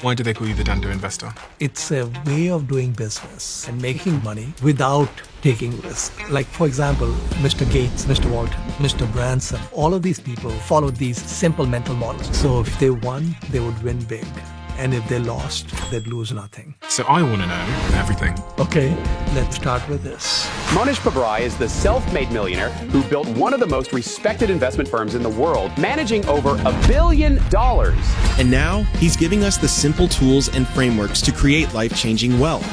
Why do they call you the Dhandho Investor? It's a way of doing business and making money without taking risk. Like, for example, Mr. Gates, Mr. Walton, Mr. Branson, all of these people followed these simple mental models. So if they won, they would win big. And if they lost, they'd lose nothing. So I want to know everything. Okay, let's start with this. Mohnish Pabrai is the self-made millionaire who built one of the most respected investment firms in the world, managing over $1 billion. And now he's giving us the simple tools and frameworks to create life-changing wealth.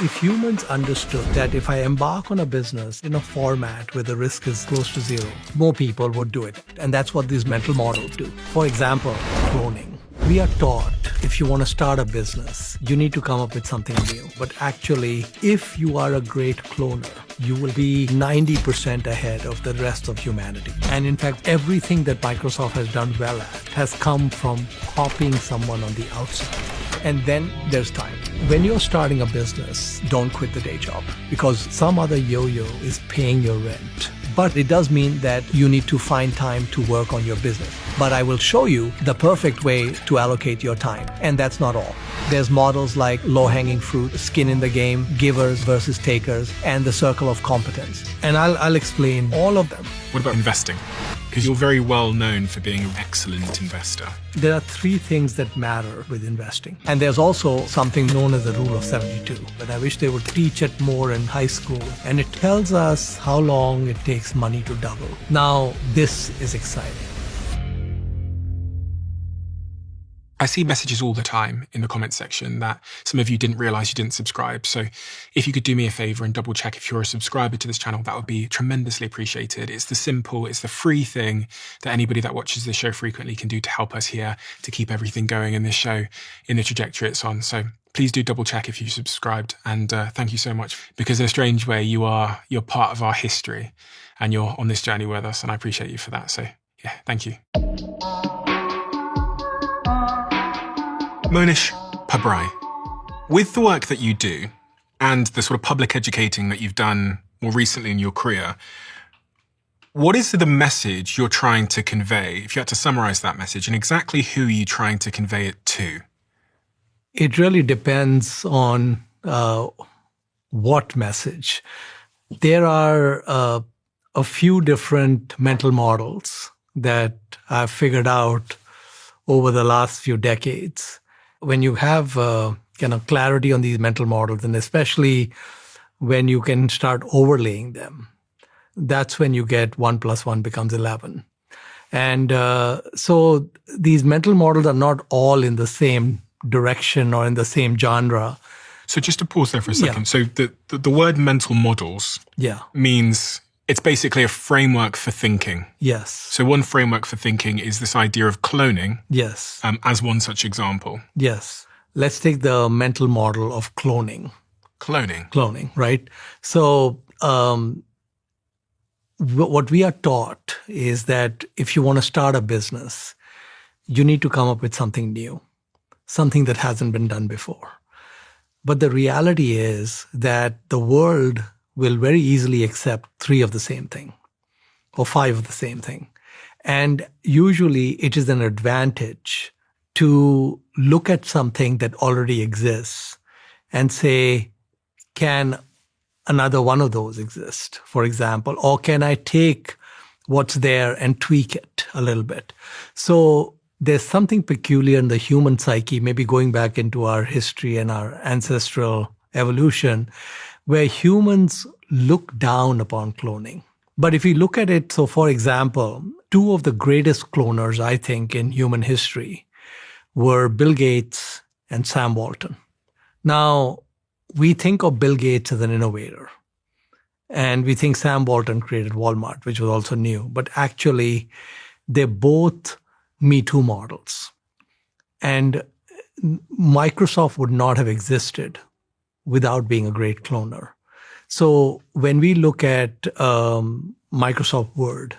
If humans understood that if I embark on a business in a format where the risk is close to zero, more people would do it. And that's what these mental models do. For example, cloning. We are taught if you want to start a business, you need to come up with something new. But actually, if you are a great cloner, you will be 90% ahead of the rest of humanity. And in fact, everything that Microsoft has done well at has come from copying someone on the outside. And then there's time. When you're starting a business, don't quit the day job because some other yo-yo is paying your rent. But it does mean that you need to find time to work on your business. But I will show you the perfect way to allocate your time. And that's not all. There's models like low-hanging fruit, skin in the game, givers versus takers, and the circle of competence. And I'll explain all of them. What about investing? Because you're very well known for being an excellent investor. There are three things that matter with investing. And there's also something known as the rule of 72. But I wish they would teach it more in high school. And it tells us how long it takes money to double. Now, this is exciting. I see messages all the time in the comment section that some of you didn't realize you didn't subscribe. So if you could do me a favor and double check if you're a subscriber to this channel, that would be tremendously appreciated. It's the free thing that anybody that watches this show frequently can do to help us here, to keep everything going in this show in the trajectory it's on. So please do double check if you subscribed. And thank you so much, because in a strange way, you're part of our history and you're on this journey with us. And I appreciate you for that. So yeah, thank you. Mohnish Pabrai, with the work that you do and the sort of public educating that you've done more recently in your career, what is the message you're trying to convey? If you had to summarize that message, and exactly who are you trying to convey it to? It really depends on what message. There are a few different mental models that I've figured out over the last few decades. When you have clarity on these mental models, and especially when you can start overlaying them, that's when you get 1 + 1 becomes 11. And so these mental models are not all in the same direction or in the same genre. So just to pause there for a second. Yeah. So the word mental models means it's basically a framework for thinking. Yes. So one framework for thinking is this idea of cloning. Yes. As one such example. Yes. Let's take the mental model of cloning. Cloning, right? So what we are taught is that if you want to start a business, you need to come up with something new, something that hasn't been done before. But the reality is that the world will very easily accept 3 of the same thing or 5 of the same thing. And usually it is an advantage to look at something that already exists and say, can another one of those exist, for example? Or can I take what's there and tweak it a little bit? So there's something peculiar in the human psyche, maybe going back into our history and our ancestral evolution, where humans look down upon cloning. But if you look at it, so for example, 2 of the greatest cloners, I think, in human history were Bill Gates and Sam Walton. Now, we think of Bill Gates as an innovator, and we think Sam Walton created Walmart, which was also new. But actually, they're both Me Too models. And Microsoft would not have existed without being a great cloner. So when we look at Microsoft Word,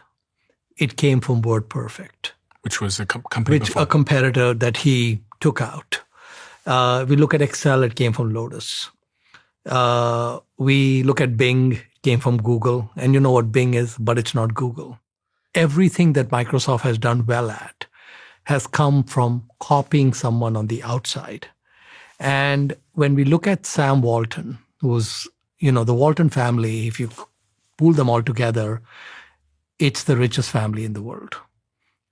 it came from WordPerfect. Which was a company before. A competitor that he took out. We look at Excel, it came from Lotus. We look at Bing, it came from Google. And you know what Bing is, but it's not Google. Everything that Microsoft has done well at has come from copying someone on the outside. And when we look at Sam Walton, who's, the Walton family, if you pool them all together, it's the richest family in the world.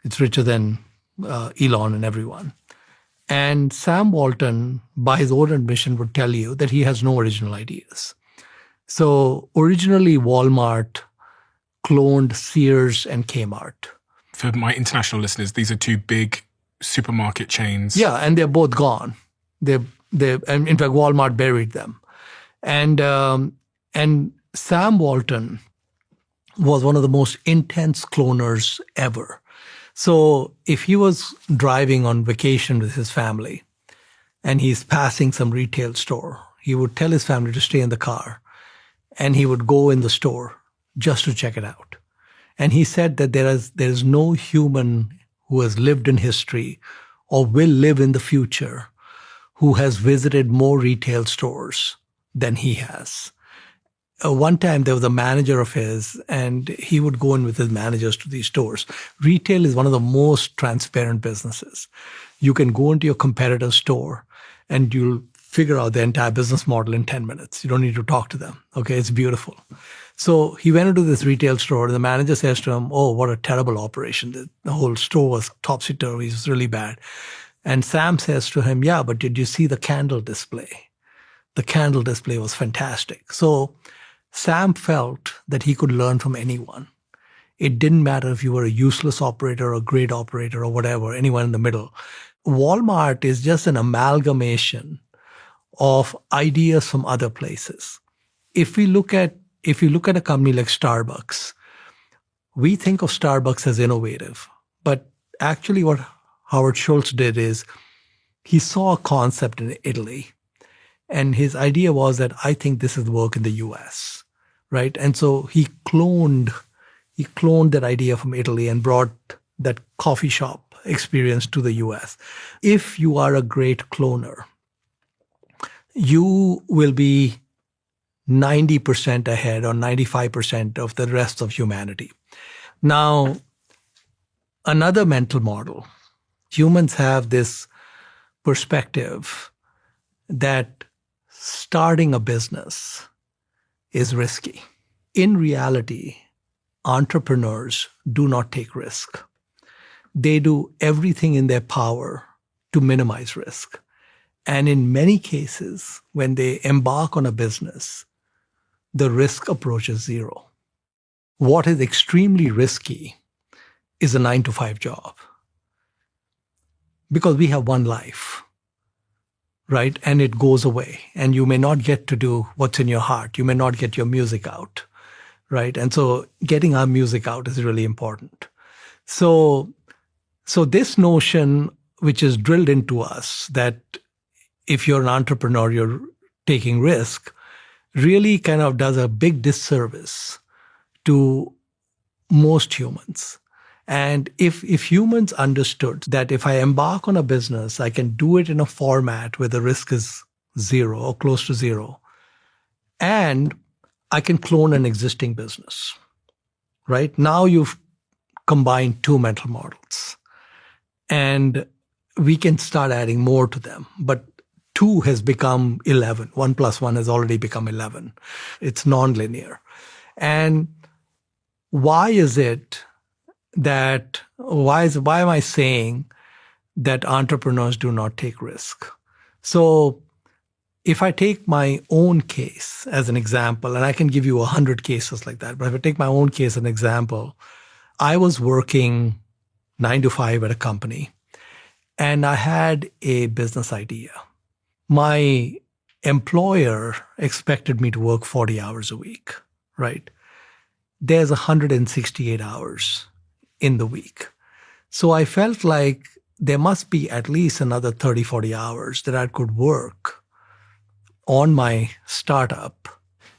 It's richer than Elon and everyone. And Sam Walton, by his own admission, would tell you that he has no original ideas. So originally, Walmart cloned Sears and Kmart. For my international listeners, these are two big supermarket chains. Yeah, and they're both gone. And in fact, Walmart buried them. And Sam Walton was one of the most intense cloners ever. So if he was driving on vacation with his family and he's passing some retail store, he would tell his family to stay in the car and he would go in the store just to check it out. And he said that there is no human who has lived in history or will live in the future who has visited more retail stores than he has. One time there was a manager of his and he would go in with his managers to these stores. Retail is one of the most transparent businesses. You can go into your competitor's store and you'll figure out the entire business model in 10 minutes. You don't need to talk to them. Okay, it's beautiful. So he went into this retail store and the manager says to him, "Oh, what a terrible operation. The whole store was topsy-turvy. It was really bad." And Sam says to him, "Yeah, but did you see the candle display? The candle display was fantastic." So Sam felt that he could learn from anyone. It didn't matter if you were a useless operator or a great operator or whatever, anyone in the middle. Walmart is just an amalgamation of ideas from other places. If you look at a company like Starbucks, we think of Starbucks as innovative, but actually what Howard Schultz did is he saw a concept in Italy. And his idea was that I think this is work in the US, right? And so he cloned that idea from Italy and brought that coffee shop experience to the US. If you are a great cloner, you will be 90% ahead or 95% of the rest of humanity. Now, another mental model, humans have this perspective that starting a business is risky. In reality, entrepreneurs do not take risk. They do everything in their power to minimize risk. And in many cases, when they embark on a business, the risk approaches zero. What is extremely risky is a 9-to-5 job. Because we have one life, right? And it goes away. And you may not get to do what's in your heart. You may not get your music out, right? And so getting our music out is really important. So this notion, which is drilled into us, that if you're an entrepreneur, you're taking risk, really kind of does a big disservice to most humans. And if humans understood that if I embark on a business, I can do it in a format where the risk is zero or close to zero, and I can clone an existing business, right? Now you've combined two mental models, and we can start adding more to them. But 2 has become 11. 1 plus 1 has already become 11. It's nonlinear. And why am I saying that entrepreneurs do not take risk? So if I take my own case as an example, and I can give you 100 cases like that, but if I take my own case as an example, I was working 9-to-5 at a company, and I had a business idea. My employer expected me to work 40 hours a week, right? There's 168 hours in the week. So I felt like there must be at least another 30, 40 hours that I could work on my startup.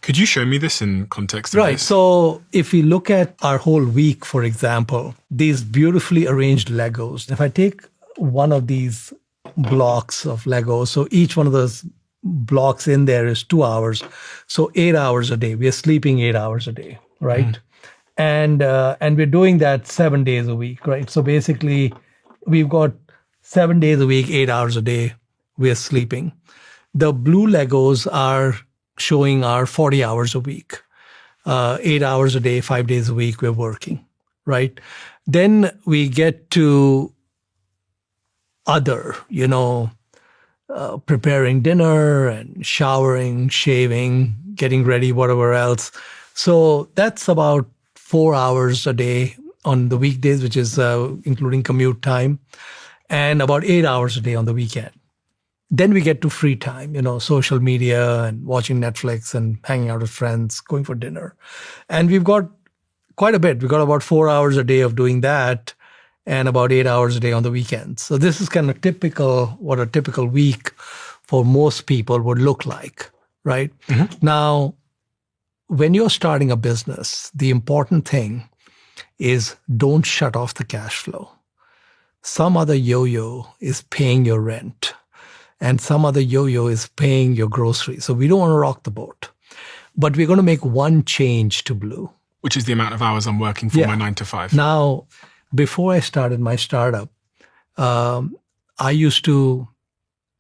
Could you show me this in context? Right. So if we look at our whole week, for example, these beautifully arranged Legos, if I take one of these blocks of Lego, so each one of those blocks in there is 2 hours. So 8 hours a day. We are sleeping 8 hours a day, right? And we're doing that 7 days a week, right? So basically, we've got 7 days a week, 8 hours a day we're sleeping. The blue Legos are showing our 40 hours a week, 8 hours a day, 5 days a week, we're working, right? Then we get to other, preparing dinner and showering, shaving, getting ready, whatever else. So that's about 4 hours a day on the weekdays, which is including commute time, and about 8 hours a day on the weekend. Then we get to free time, social media and watching Netflix and hanging out with friends, going for dinner. And we've got quite a bit. We've got about 4 hours a day of doing that and about 8 hours a day on the weekends. So this is kind of what a typical week for most people would look like, right? Mm-hmm. Now, when you're starting a business, the important thing is don't shut off the cash flow. Some other yo-yo is paying your rent, and some other yo-yo is paying your groceries. So we don't want to rock the boat. But we're going to make one change to Blue. Which is the amount of hours I'm working for my 9 to 5. Now, before I started my startup, I used to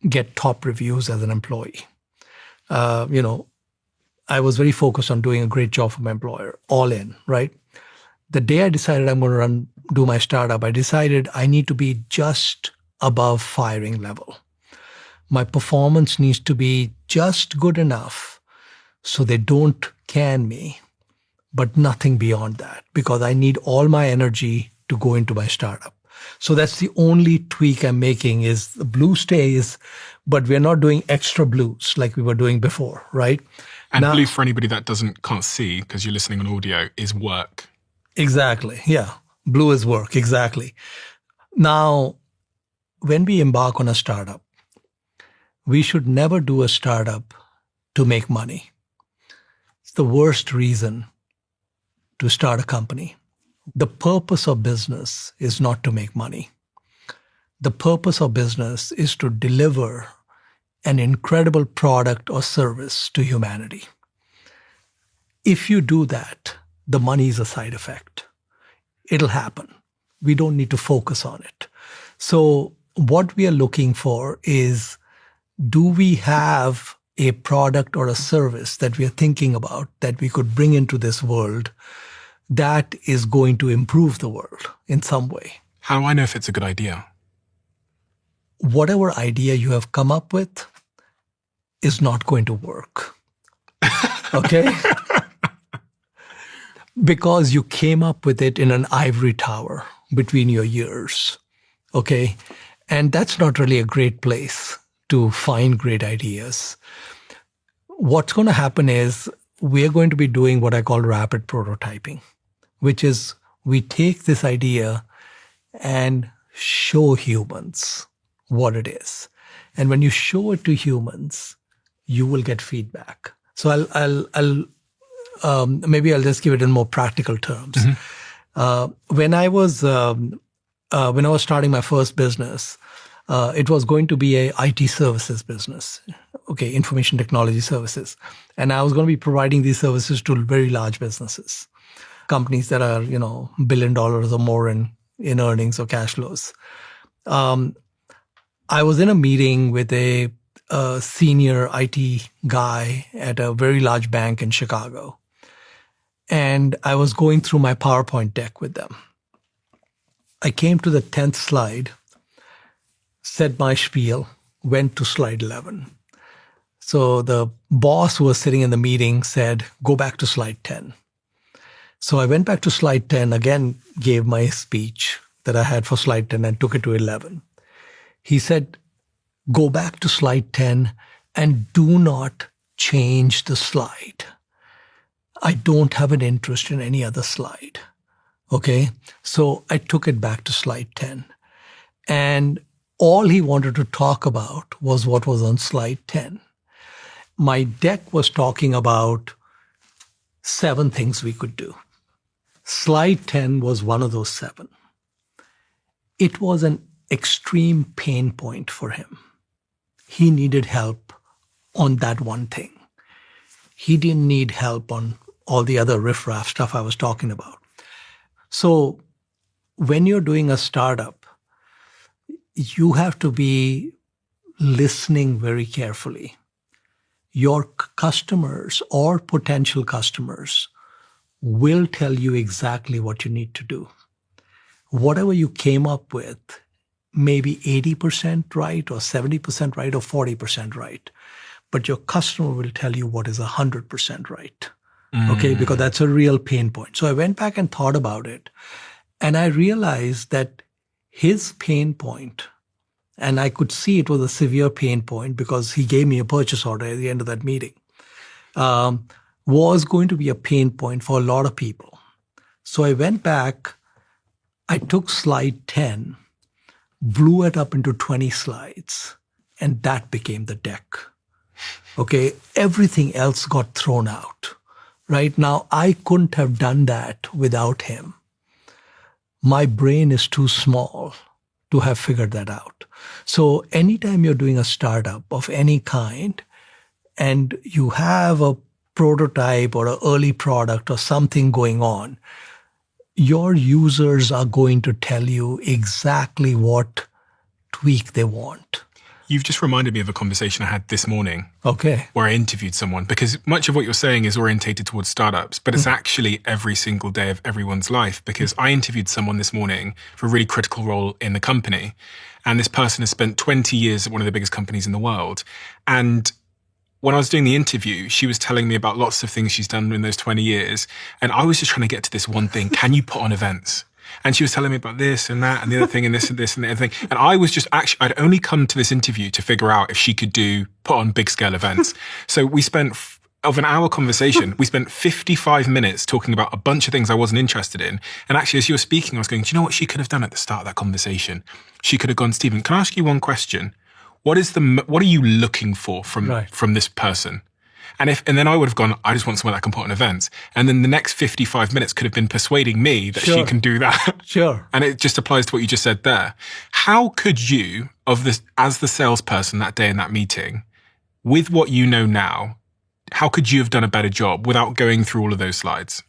get top reviews as an employee. I was very focused on doing a great job for my employer, all in, right? The day I decided I'm going to do my startup, I decided I need to be just above firing level. My performance needs to be just good enough so they don't can me, but nothing beyond that, because I need all my energy to go into my startup. So that's the only tweak I'm making is the Blue stays, but we're not doing extra blues like we were doing before, right? And now, Blue, for anybody that can't see, because you're listening on audio, is work. Exactly. Yeah. Blue is work. Exactly. Now, when we embark on a startup, we should never do a startup to make money. It's the worst reason to start a company. The purpose of business is not to make money. The purpose of business is to deliver an incredible product or service to humanity. If you do that, the money is a side effect. It'll happen. We don't need to focus on it. So what we are looking for is, do we have a product or a service that we are thinking about that we could bring into this world that is going to improve the world in some way? How do I know if it's a good idea? Whatever idea you have come up with is not going to work. Okay? Because you came up with it in an ivory tower between your ears. Okay? And that's not really a great place to find great ideas. What's going to happen is we're going to be doing what I call rapid prototyping, which is we take this idea and show humans what it is. And when you show it to humans, you will get feedback. So maybe I'll just give it in more practical terms. Mm-hmm. When I was starting my first business, it was going to be a IT services business, okay, information technology services, and I was going to be providing these services to very large businesses, companies that are $1 billion or more in earnings or cash flows. I was in a meeting with a senior IT guy at a very large bank in Chicago. And I was going through my PowerPoint deck with them. I came to the 10th slide, said my spiel, went to slide 11. So the boss who was sitting in the meeting said, go back to slide 10. So I went back to slide 10, again, gave my speech that I had for slide 10 and took it to 11. He said, go back to slide 10 and do not change the slide. I don't have an interest in any other slide. Okay? So I took it back to slide 10. And all he wanted to talk about was what was on slide 10. My deck was talking about 7 things we could do. Slide 10 was one of those 7. It was an extreme pain point for him. He needed help on that one thing. He didn't need help on all the other riffraff stuff I was talking about. So when you're doing a startup, you have to be listening very carefully. Your customers or potential customers will tell you exactly what you need to do. Whatever you came up with, maybe 80% right or 70% right or 40% right. But your customer will tell you what is 100% right. Okay, because that's a real pain point. So I went back and thought about it. And I realized that his pain point, and I could see it was a severe pain point because he gave me a purchase order at the end of that meeting, was going to be a pain point for a lot of people. So I went back, I took slide 10, blew it up into 20 slides, and that became the deck. Okay, everything else got thrown out. Right now, I couldn't have done that without him. My brain is too small to have figured that out. So anytime you're doing a startup of any kind and you have a prototype or an early product or something going on, your users are going to tell you exactly what tweak they want. You've just reminded me of a conversation I had this morning. Okay. Where I interviewed someone, because much of what you're saying is orientated towards startups, but it's actually every single day of everyone's life, because I interviewed someone this morning for a really critical role in the company. And this person has spent 20 years at one of the biggest companies in the world. And when I was doing the interview, she was telling me about lots of things she's done in those 20 years. And I was just trying to get to this one thing. Can you put on events? And she was telling me about this and that and the other thing and this and this and the other thing. And I was just I'd only come to this interview to figure out if she could put on big scale events. So we spent, of an hour conversation, we spent 55 minutes talking about a bunch of things I wasn't interested in. And actually, as you were speaking, I was going, do you know what she could have done at the start of that conversation? She could have gone, Stephen, can I ask you one question? What are you looking for from this person? And then I would have gone, I just want someone that can put on events. And then the next 55 minutes could have been persuading me that she can do that. Sure. And it just applies to what you just said there. How could you, as the salesperson that day in that meeting, with what you know now, how could you have done a better job without going through all of those slides?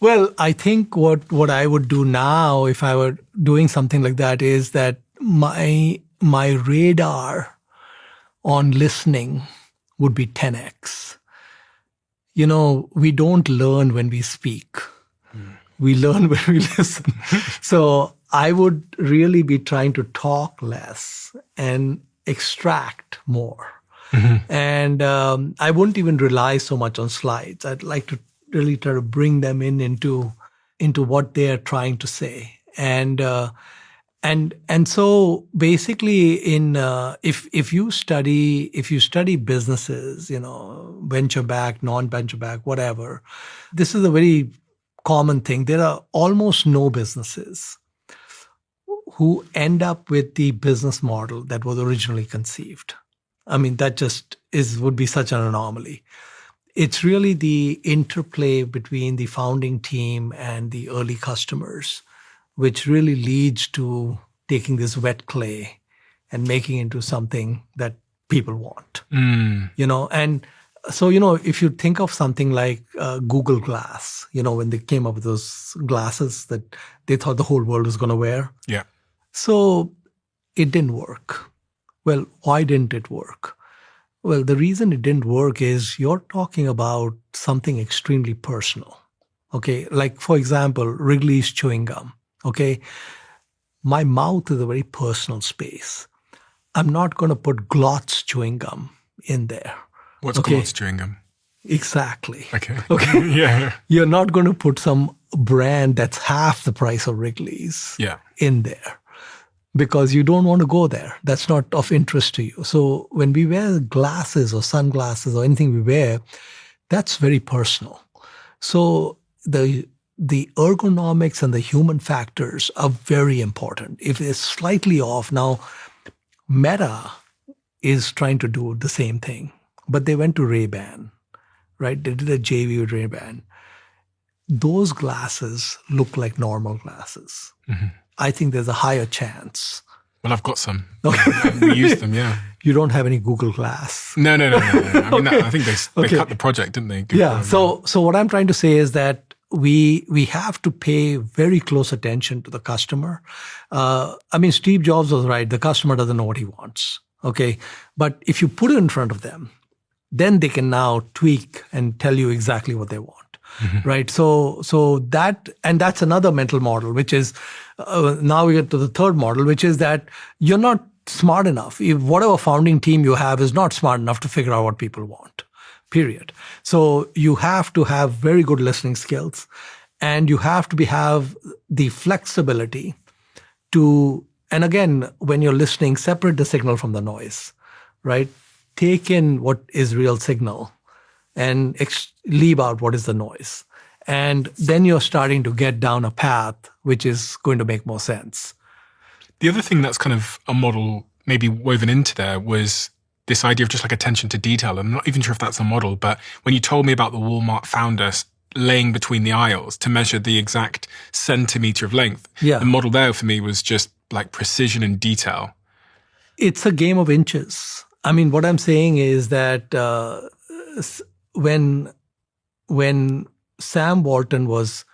Well, I think what I would do now if I were doing something like that is that my radar on listening would be 10x. You know, we don't learn when we speak. We learn when we listen. So I would really be trying to talk less and extract more. And I wouldn't even rely so much on slides. I'd like to really try to bring them into what they are trying to say. And so basically if you study businesses, you know, venture back, non-venture back, whatever, this is a very common thing. There are almost no businesses who end up with the business model that was originally conceived. I mean, that just would be such an anomaly. It's really the interplay between the founding team and the early customers which really leads to taking this wet clay and making it into something that people want. You know, and so, you know, if you think of something like Google Glass, you know, when they came up with those glasses that they thought the whole world was going to wear. Yeah. So it didn't work. Well, why didn't it work? Well, the reason it didn't work is you're talking about something extremely personal. Okay. Like, for example, Wrigley's chewing gum. Okay. My mouth is a very personal space. I'm not going to put Glotz chewing gum in there. What's Glotz chewing gum? Exactly. Okay. Okay. Yeah. You're not going to put some brand that's half the price of Wrigley's in there because you don't want to go there. That's not of interest to you. So when we wear glasses or sunglasses or anything we wear, that's very personal. So the ergonomics and the human factors are very important. If it's slightly off, now Meta is trying to do the same thing, but they went to Ray-Ban, right? They did a JV with Ray-Ban. Those glasses look like normal glasses. I think there's a higher chance. Well, I've got some. We use them, yeah. You don't have any Google Glass. No. I mean, I think they cut the project, didn't they? Google, So what I'm trying to say is that we have to pay very close attention to the customer. I mean, Steve Jobs was right. The customer doesn't know what he wants. Okay. But if you put it in front of them, then they can now tweak and tell you exactly what they want. Right. So that's another mental model, which is now we get to the third model, which is that you're not smart enough. If whatever founding team you have is not smart enough to figure out what people want, period. So you have to have very good listening skills, and you have to have the flexibility to, and again, when you're listening, separate the signal from the noise, right? Take in what is real signal and leave out what is the noise. And then you're starting to get down a path which is going to make more sense. The other thing that's kind of a model maybe woven into there was this idea of just like attention to detail. I'm not even sure if that's a model, but when you told me about the Walmart founder laying between the aisles to measure the exact centimeter of length, the model there for me was just like precision and detail. It's a game of inches. I mean, what I'm saying is that when Sam Walton was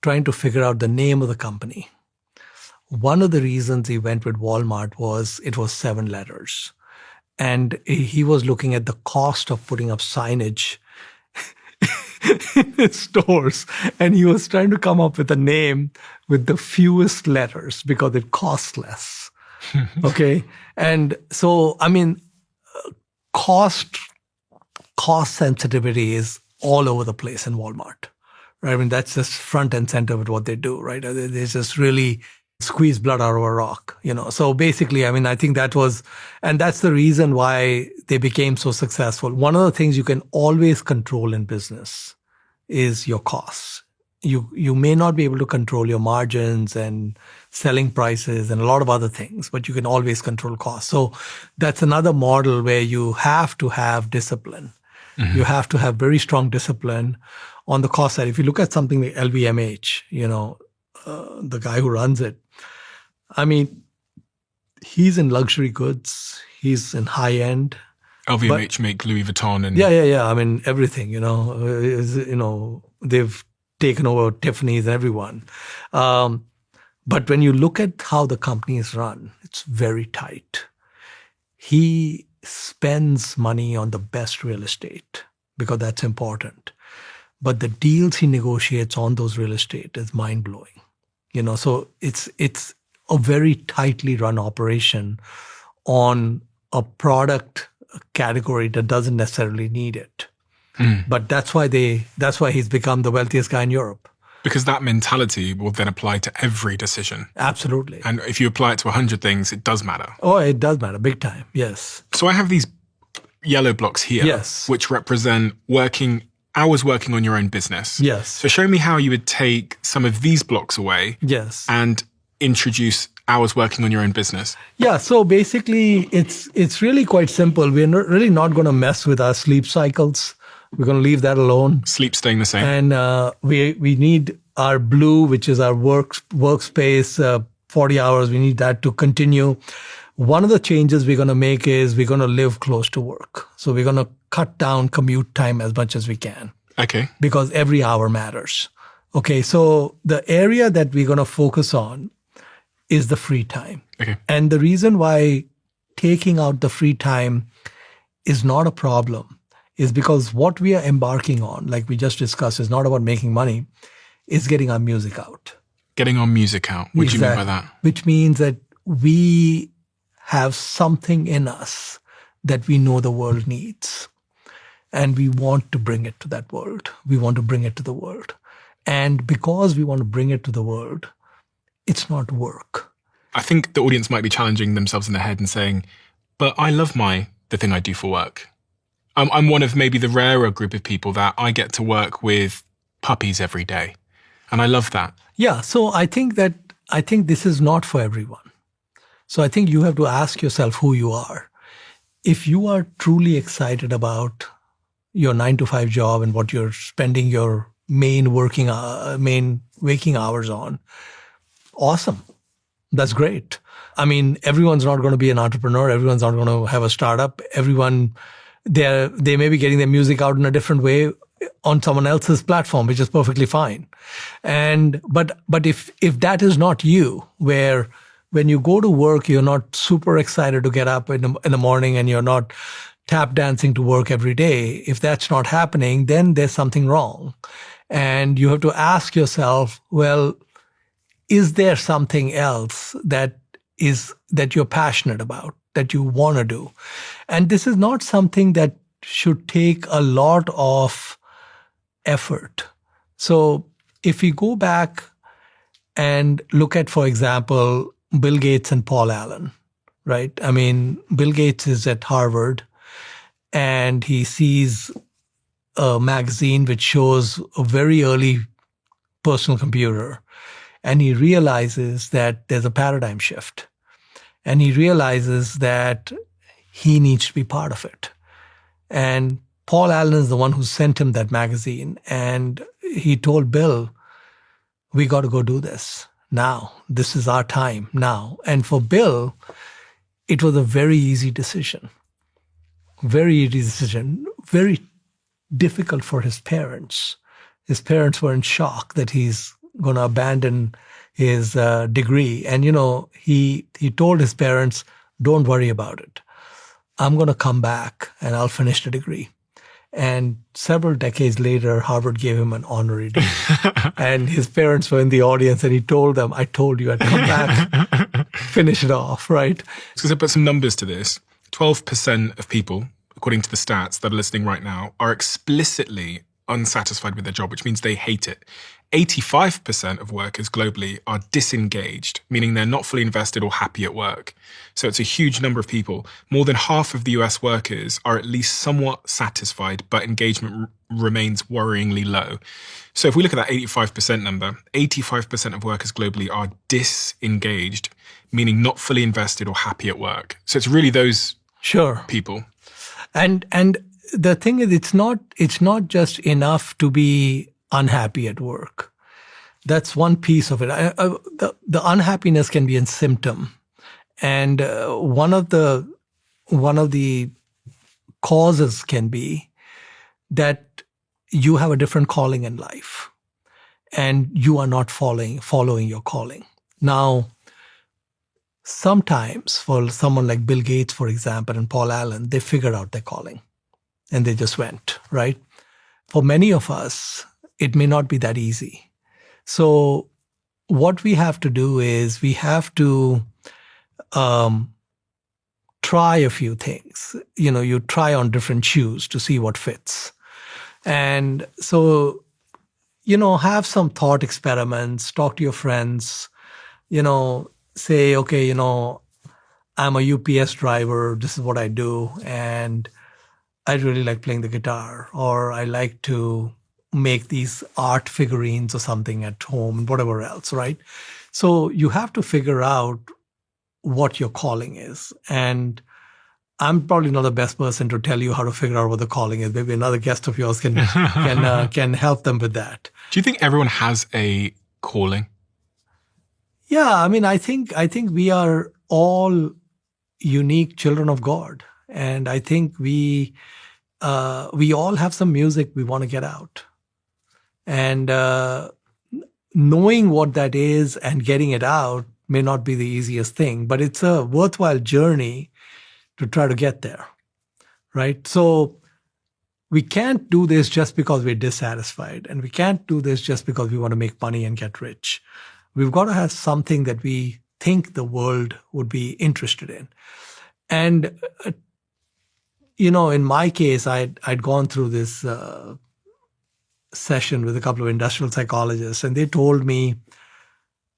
trying to figure out the name of the company, one of the reasons he went with Walmart was it was 7 letters. And he was looking at the cost of putting up signage in his stores. And he was trying to come up with a name with the fewest letters because it costs less. Okay. And so, I mean, cost sensitivity is all over the place in Walmart, right? I mean, that's just front and center with what they do, right? They just really squeeze blood out of a rock, So basically, I mean, I think and that's the reason why they became so successful. One of the things you can always control in business is your costs. You may not be able to control your margins and selling prices and a lot of other things, but you can always control costs. So that's another model where you have to have discipline. Mm-hmm. You have to have very strong discipline on the cost side. If you look at something like LVMH, the guy who runs it, I mean, he's in luxury goods. He's in high end. LVMH make Louis Vuitton and yeah. I mean, everything. They've taken over Tiffany's and everyone. But when you look at how the company is run, it's very tight. He spends money on the best real estate because that's important. But the deals he negotiates on those real estate is mind blowing. So it's a very tightly run operation on a product category that doesn't necessarily need it. But that's why he's become the wealthiest guy in Europe. Because that mentality will then apply to every decision. Absolutely. And if you apply it to 100 things, it does matter. Oh, it does matter, big time, yes. So I have these yellow blocks here, yes, which represent hours working on your own business. Yes. So show me how you would take some of these blocks away, yes, and introduce hours working on your own business. Yeah, so basically it's really quite simple. We're really not going to mess with our sleep cycles. We're going to leave that alone. Sleep staying the same. And we need our blue, which is our workspace, 40 hours. We need that to continue. One of the changes we're going to make is we're going to live close to work. So we're going to cut down commute time as much as we can. Okay. Because every hour matters. Okay, so the area that we're going to focus on is the free time. Okay. And the reason why taking out the free time is not a problem is because what we are embarking on, like we just discussed, is not about making money, it's getting our music out. Getting our music out. What do you mean by that? Which means that we have something in us that we know the world needs. And we want to bring it to that world. We want to bring it to the world. And because we want to bring it to the world, it's not work. I think the audience might be challenging themselves in their head and saying, but I love the thing I do for work. I'm one of maybe the rarer group of people that I get to work with puppies every day. And I love that. Yeah. So I think this is not for everyone. So I think you have to ask yourself who you are. If you are truly excited about your 9-to-5 job and what you're spending your main waking hours on, awesome. That's great. I mean, everyone's not going to be an entrepreneur. Everyone's not going to have a startup. Everyone, they may be getting their music out in a different way on someone else's platform, which is perfectly fine. But if that is not you, where When you go to work, you're not super excited to get up in the morning, and you're not tap dancing to work every day. If that's not happening, then there's something wrong. And you have to ask yourself, well, is there something else that you're passionate about, that you want to do? And this is not something that should take a lot of effort. So if we go back and look at, for example, Bill Gates and Paul Allen, right? I mean, Bill Gates is at Harvard, and he sees a magazine which shows a very early personal computer, and he realizes that there's a paradigm shift, and he realizes that he needs to be part of it. And Paul Allen is the one who sent him that magazine, and he told Bill, we got to go do this now. This is our time now. And for Bill, it was a very easy decision. Very easy decision. Very difficult for his parents. His parents were in shock that he's going to abandon his degree. And, he told his parents, don't worry about it. I'm going to come back and I'll finish the degree. And several decades later, Harvard gave him an honorary degree. And his parents were in the audience, and he told them, I told you I'd come back, finish it off, right? So to put some numbers to this, 12% of people, according to the stats that are listening right now, are explicitly unsatisfied with their job, which means they hate it. 85% of workers globally are disengaged, meaning they're not fully invested or happy at work. So it's a huge number of people. More than half of the US workers are at least somewhat satisfied, but engagement remains worryingly low. So if we look at that 85% number, 85% of workers globally are disengaged, meaning not fully invested or happy at work. So it's really those people. And the thing is, it's not just enough to be unhappy at work. That's one piece of it. The unhappiness can be a symptom, and one of the causes can be that you have a different calling in life, and you are not following your calling. Now, sometimes for someone like Bill Gates, for example, and Paul Allen, they figured out their calling, and they just went, right? For many of us, it may not be that easy. So what we have to do is we have to try a few things. You try on different shoes to see what fits. And so, have some thought experiments, talk to your friends, say, okay, I'm a UPS driver, this is what I do, and I really like playing the guitar, or I like to make these art figurines or something at home, and whatever else, right? So you have to figure out what your calling is. And I'm probably not the best person to tell you how to figure out what the calling is. Maybe another guest of yours can help them with that. Do you think everyone has a calling? Yeah, I mean, I think we are all unique children of God, and I think we all have some music we want to get out. And knowing what that is and getting it out may not be the easiest thing, but it's a worthwhile journey to try to get there, right? So we can't do this just because we're dissatisfied, and we can't do this just because we want to make money and get rich. We've got to have something that we think the world would be interested in. And, in my case, I'd gone through this session with a couple of industrial psychologists, and they told me,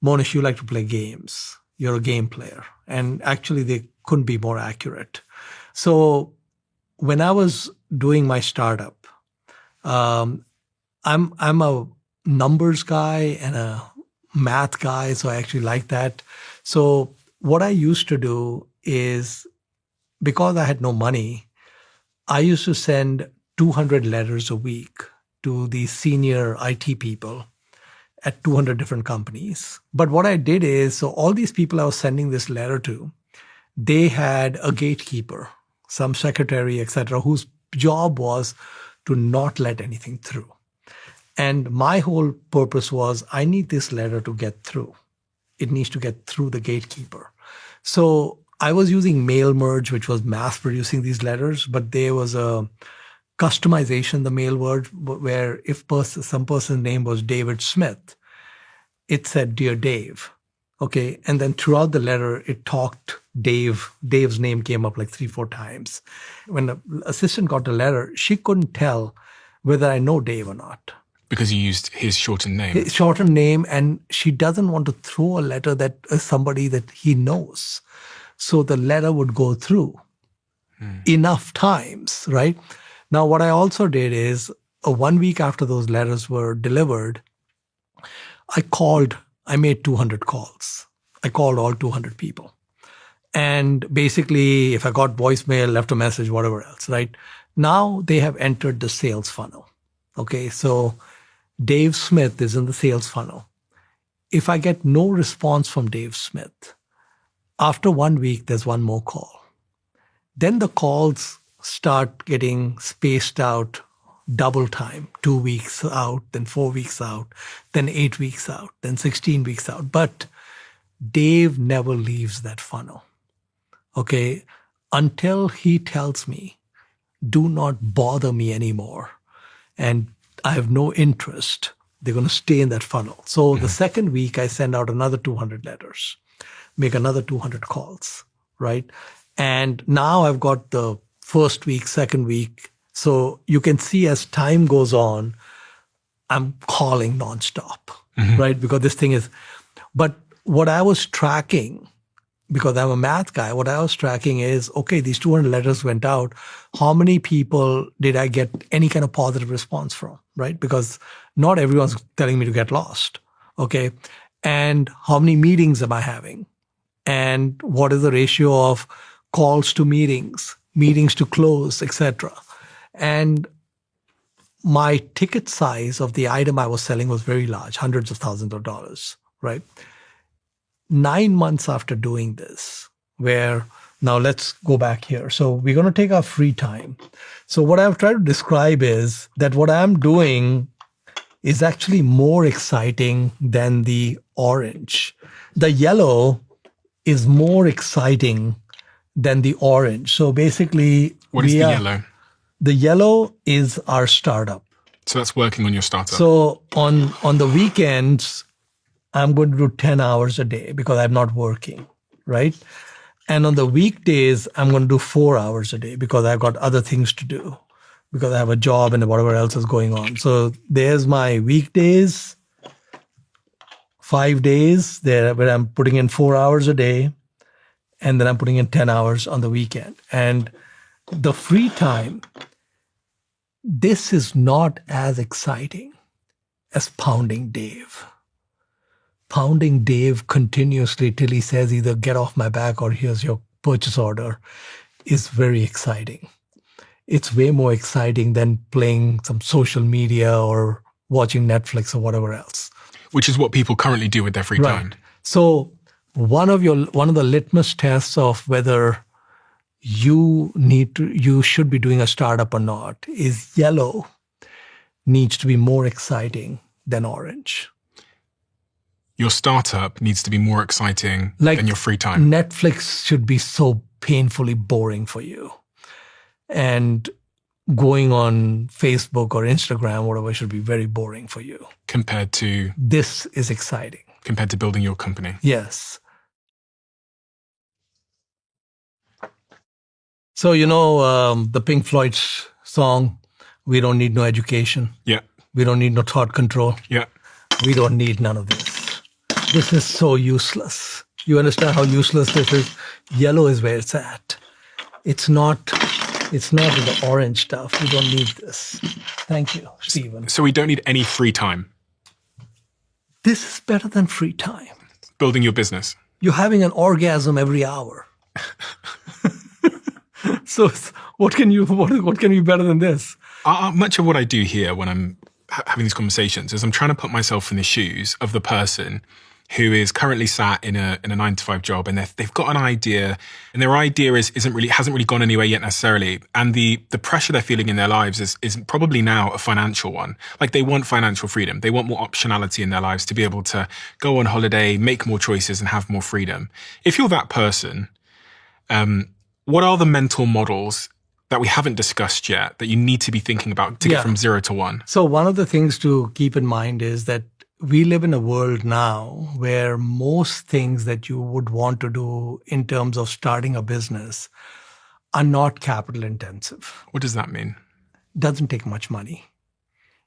Mohnish, you like to play games. You're a game player. And actually, they couldn't be more accurate. So when I was doing my startup, I'm a numbers guy and a math guy, so I actually like that. So what I used to do is, because I had no money, I used to send 200 letters a week to the senior IT people at 200 different companies. But what I did is, so all these people I was sending this letter to, they had a gatekeeper, some secretary, etc., whose job was to not let anything through. And my whole purpose was, I need this letter to get through. it needs to get through the gatekeeper. So I was using mail merge, which was mass producing these letters, but there was a customization, the mail merge, where if some person's name was David Smith, it said, "Dear Dave." Okay. And then throughout the letter, it talked Dave. Dave's name came up like 3-4 times. When the assistant got the letter, she couldn't tell whether I know Dave or not. Because you used his shortened name. His shortened name, and she doesn't want to throw a letter that is somebody that he knows. So the letter would go through enough times, right? Now, what I also did is 1 week after those letters were delivered, I made 200 calls. I called all 200 people. And basically, if I got voicemail, left a message, whatever else, right? Now they have entered the sales funnel. Okay, so Dave Smith is in the sales funnel. If I get no response from Dave Smith, after 1 week, there's one more call. Then the calls start getting spaced out double time, 2 weeks out, then 4 weeks out, then 8 weeks out, then 16 weeks out. But Dave never leaves that funnel. Okay, until he tells me, do not bother me anymore, and I have no interest, they're going to stay in that funnel. So the second week, I send out another 200 letters, make another 200 calls, right? And now I've got the first week, second week. So you can see as time goes on, I'm calling nonstop, right? Because this thing is, but what I was tracking, because I'm a math guy, what I was tracking is, okay, these 200 letters went out. How many people did I get any kind of positive response from, right? Because not everyone's telling me to get lost, okay? And how many meetings am I having? And what is the ratio of calls to meetings, meetings to close, etc. And my ticket size of the item I was selling was very large, hundreds of thousands of dollars, right? 9 months after doing this, now let's go back here. So we're going to take our free time. So what I've tried to describe is that what I'm doing is actually more exciting than the orange. The yellow is more exciting than the orange. So basically, what is the yellow? The yellow is our startup. So that's working on your startup. So on the weekends, I'm going to do 10 hours a day because I'm not working, right? And on the weekdays, I'm going to do 4 hours a day because I've got other things to do, because I have a job and whatever else is going on. So there's my weekdays, 5 days there where I'm putting in 4 hours a day, and then I'm putting in 10 hours on the weekend. And the free time, this is not as exciting as pounding Dave. Pounding Dave continuously till he says either get off my back or here's your purchase order is very exciting. It's way more exciting than playing some social media or watching Netflix or whatever else. Which is what people currently do with their free time. So one of the litmus tests of whether you should be doing a startup or not is yellow needs to be more exciting than orange. Your startup needs to be more exciting than your free time. Netflix should be so painfully boring for you. And going on Facebook or Instagram, whatever, should be very boring for you. Compared to? This is exciting. Compared to building your company. Yes. So, the Pink Floyd song, "We Don't Need No Education." Yeah. We don't need no thought control. Yeah. We don't need none of this. This is so useless. You understand how useless this is? Yellow is where it's at. It's not in the orange stuff. We don't need this. Thank you, Stephen. So we don't need any free time. This is better than free time. Building your business. You're having an orgasm every hour. So what can be better than this? Much of what I do here when I'm having these conversations is I'm trying to put myself in the shoes of the person who is currently sat in a 9-to-5 job, and they've got an idea, and their idea hasn't really gone anywhere yet necessarily. And the pressure they're feeling in their lives is probably now a financial one. Like, they want financial freedom. They want more optionality in their lives to be able to go on holiday, make more choices, and have more freedom. If you're that person, what are the mental models that we haven't discussed yet that you need to be thinking about to get from 0 to 1? So one of the things to keep in mind is that we live in a world now where most things that you would want to do in terms of starting a business are not capital intensive. What does that mean? Doesn't take much money.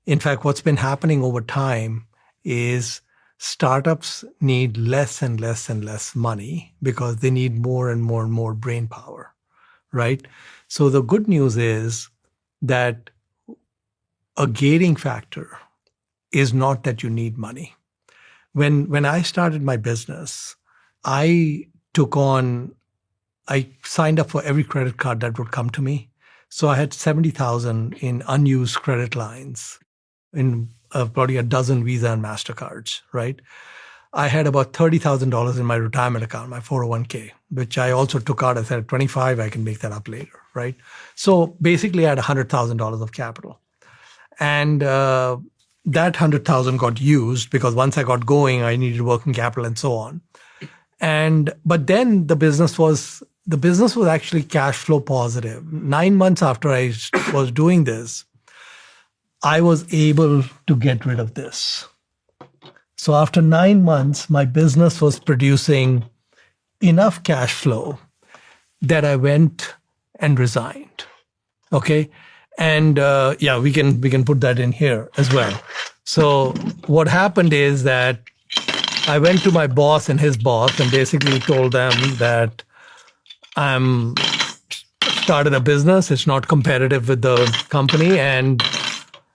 In fact, what's been happening over time is startups need less and less and less money because they need more and more and more brain power, right? So the good news is that a gating factor is not that you need money. When I started my business, I signed up for every credit card that would come to me. So I had 70,000 in unused credit lines in probably a dozen Visa and MasterCards, right? I had about $30,000 in my retirement account, my 401k, which I also took out. I said, at 25, I can make that up later, right? So basically I had $100,000 of capital. And that 100,000 got used because once I got going, I needed working capital and so on. But then the business was actually cash flow positive. 9 months after I was doing this, I was able to get rid of this. So after 9 months, my business was producing enough cash flow that I went and resigned. Okay. And we can put that in here as well. So what happened is that I went to my boss and his boss and basically told them that I'm started a business. It's not competitive with the company, and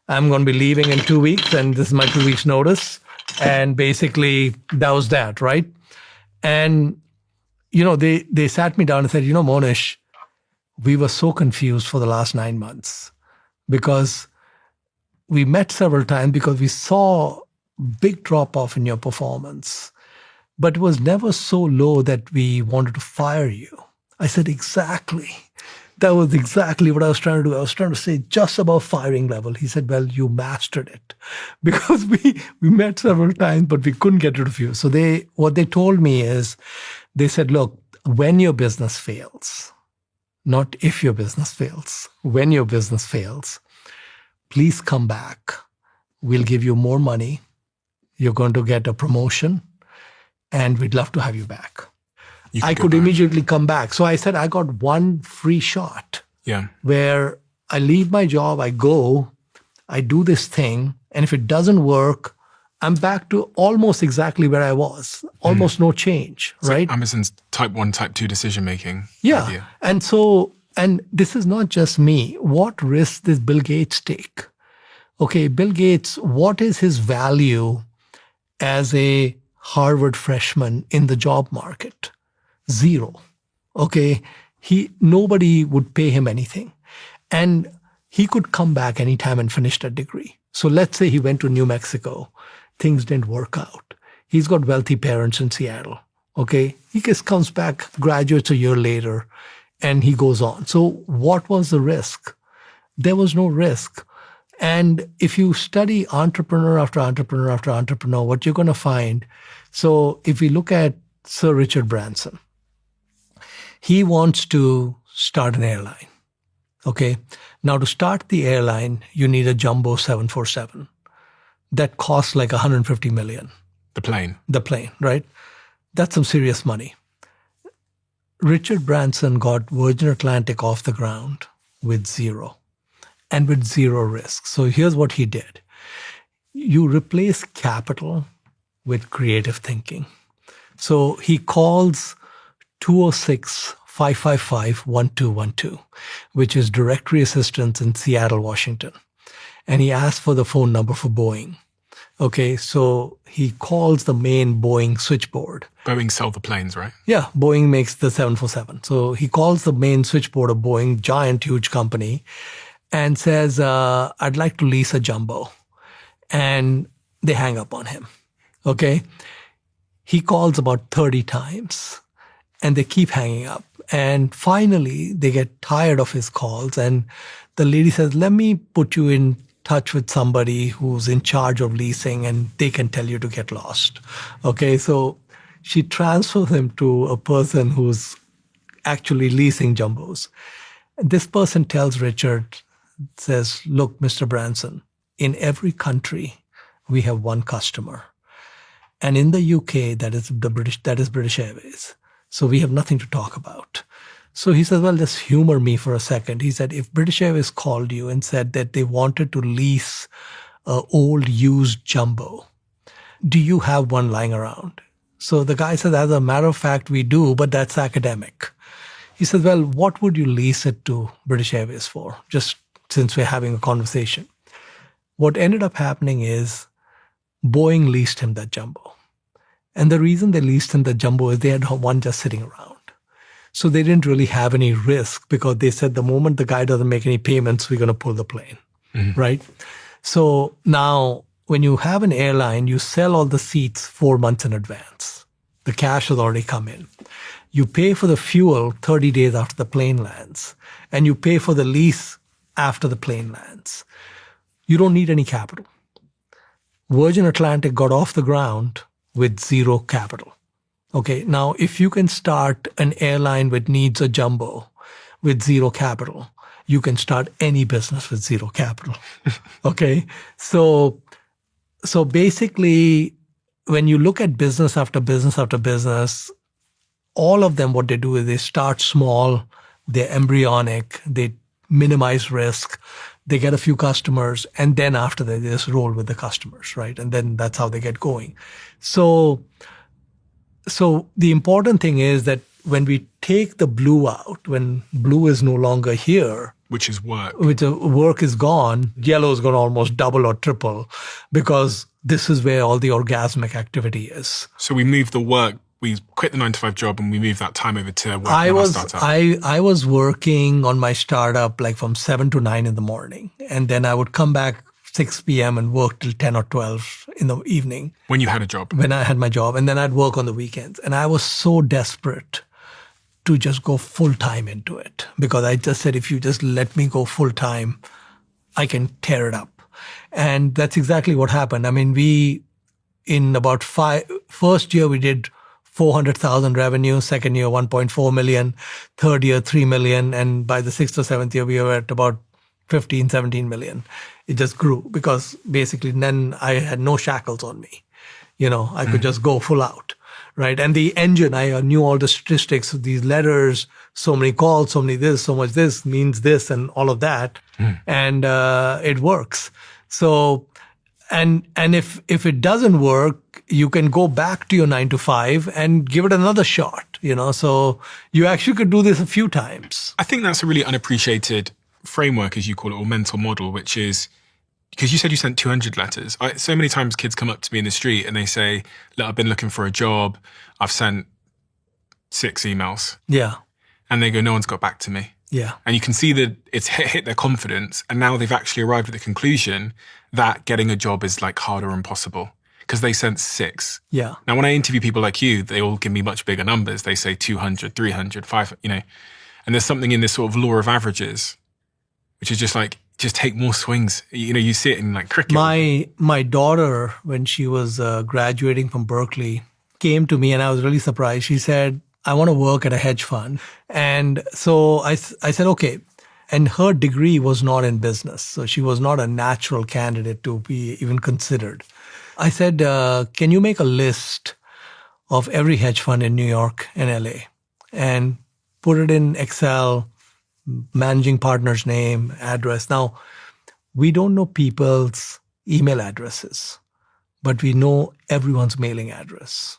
I'm going to be leaving in 2 weeks, and this is my 2 weeks notice. And basically that was that, right? And they sat me down and said, Mohnish, we were so confused for the last 9 months because we met several times because we saw big drop off in your performance, but it was never so low that we wanted to fire you. I said, exactly. That was exactly what I was trying to do. I was trying to say just above firing level. He said, well, you mastered it because we met several times, but we couldn't get rid of you. So what they told me is, they said, look, when your business fails, not if your business fails, when your business fails, please come back. We'll give you more money. You're going to get a promotion, and we'd love to have you back. I could immediately come back. So I said, I got one free shot. Yeah. Where I leave my job, I go, I do this thing, and if it doesn't work, I'm back to almost exactly where I was. Almost no change, right? Amazon's type 1, type 2 decision making. Yeah. Idea. And this is not just me. What risk does Bill Gates take? Okay, Bill Gates, what is his value as a Harvard freshman in the job market? 0. Okay, nobody would pay him anything. And he could come back anytime and finish that degree. So let's say he went to New Mexico. Things didn't work out. He's got wealthy parents in Seattle. Okay, he just comes back, graduates a year later, and he goes on. So what was the risk? There was no risk. And if you study entrepreneur after entrepreneur after entrepreneur, what you're going to find, so if we look at Sir Richard Branson, he wants to start an airline. Okay. Now to start the airline, you need a jumbo 747 that costs like 150 million. The plane, right? That's some serious money. Richard Branson got Virgin Atlantic off the ground with 0 and with 0 risk. So here's what he did. You replace capital with creative thinking. So he calls 206-555-1212, which is directory assistance in Seattle, Washington. And he asked for the phone number for Boeing. Okay, so he calls the main Boeing switchboard. Boeing sell the planes, right? Yeah, Boeing makes the 747. So he calls the main switchboard of Boeing, giant, huge company, and says, I'd like to lease a jumbo. And they hang up on him. Okay. He calls about 30 times and they keep hanging up. And finally, they get tired of his calls. And the lady says, let me put you in touch with somebody who's in charge of leasing and they can tell you to get lost. Okay, so she transfers him to a person who's actually leasing jumbos. This person tells Richard, says, look, Mr. Branson, in every country, we have one customer. And in the UK, that is British Airways. So we have nothing to talk about. So he says, well, just humor me for a second. He said, if British Airways called you and said that they wanted to lease an old used jumbo, do you have one lying around? So the guy says, as a matter of fact, we do, but that's academic. He says, well, what would you lease it to British Airways for? Just since we're having a conversation. What ended up happening is Boeing leased him that jumbo. And the reason they leased him the jumbo is they had one just sitting around. So they didn't really have any risk because they said the moment the guy doesn't make any payments, we're going to pull the plane, right? So now when you have an airline, you sell all the seats 4 months in advance. The cash has already come in. You pay for the fuel 30 days after the plane lands, and you pay for the lease after the plane lands. You don't need any capital. Virgin Atlantic got off the ground with zero capital. Okay, now if you can start an airline which needs a jumbo with zero capital, you can start any business with zero capital. Okay, so basically, when you look at business after business after business, all of them, what they do is they start small, they're embryonic, they minimize risk, they get a few customers, and then after that, they just roll with the customers, right? And then that's how they get going. So the important thing is that when we take the blue out, when blue is no longer here, which is work, work is gone, yellow is going to almost double or triple because this is where all the orgasmic activity is. So we move the work, we quit the 9-to-5 job and we move that time over to work on our startup. I was working on my startup like from 7 to 9 in the morning. And then I would come back 6 p.m. and work till 10 or 12 in the evening. When you had a job? When I had my job. And then I'd work on the weekends. And I was so desperate to just go full time into it because I just said, if you just let me go full time, I can tear it up. And that's exactly what happened. I mean, in about first year, we did 400,000 revenue, second year 1.4 million, third year 3 million, and by the sixth or seventh year we were at about 15, 17 million. It just grew because basically then I had no shackles on me. I could just go full out, right? And the engine, I knew all the statistics of these letters, so many calls, so many this, so much this means this and all of that. And it works. So, and if it doesn't work, you can go back to your 9-to-5 and give it another shot, so you actually could do this a few times. I think that's a really unappreciated framework, as you call it, or mental model, which is, because you said you sent 200 letters. So many times kids come up to me in the street and they say, look, I've been looking for a job. I've sent 6 emails. Yeah. And they go, no one's got back to me. Yeah. And you can see that it's hit their confidence. And now they've actually arrived at the conclusion that getting a job is like harder or impossible because they sent 6. Yeah. Now, when I interview people like you, they all give me much bigger numbers. They say 200, 300, 500, and there's something in this sort of law of averages, which is just like, just take more swings. You see it in like cricket. My daughter, when she was graduating from Berkeley, came to me and I was really surprised. She said, I want to work at a hedge fund. And so I said, okay. And her degree was not in business. So she was not a natural candidate to be even considered. I said, can you make a list of every hedge fund in New York and LA and put it in Excel, managing partner's name, address. Now, we don't know people's email addresses, but we know everyone's mailing address.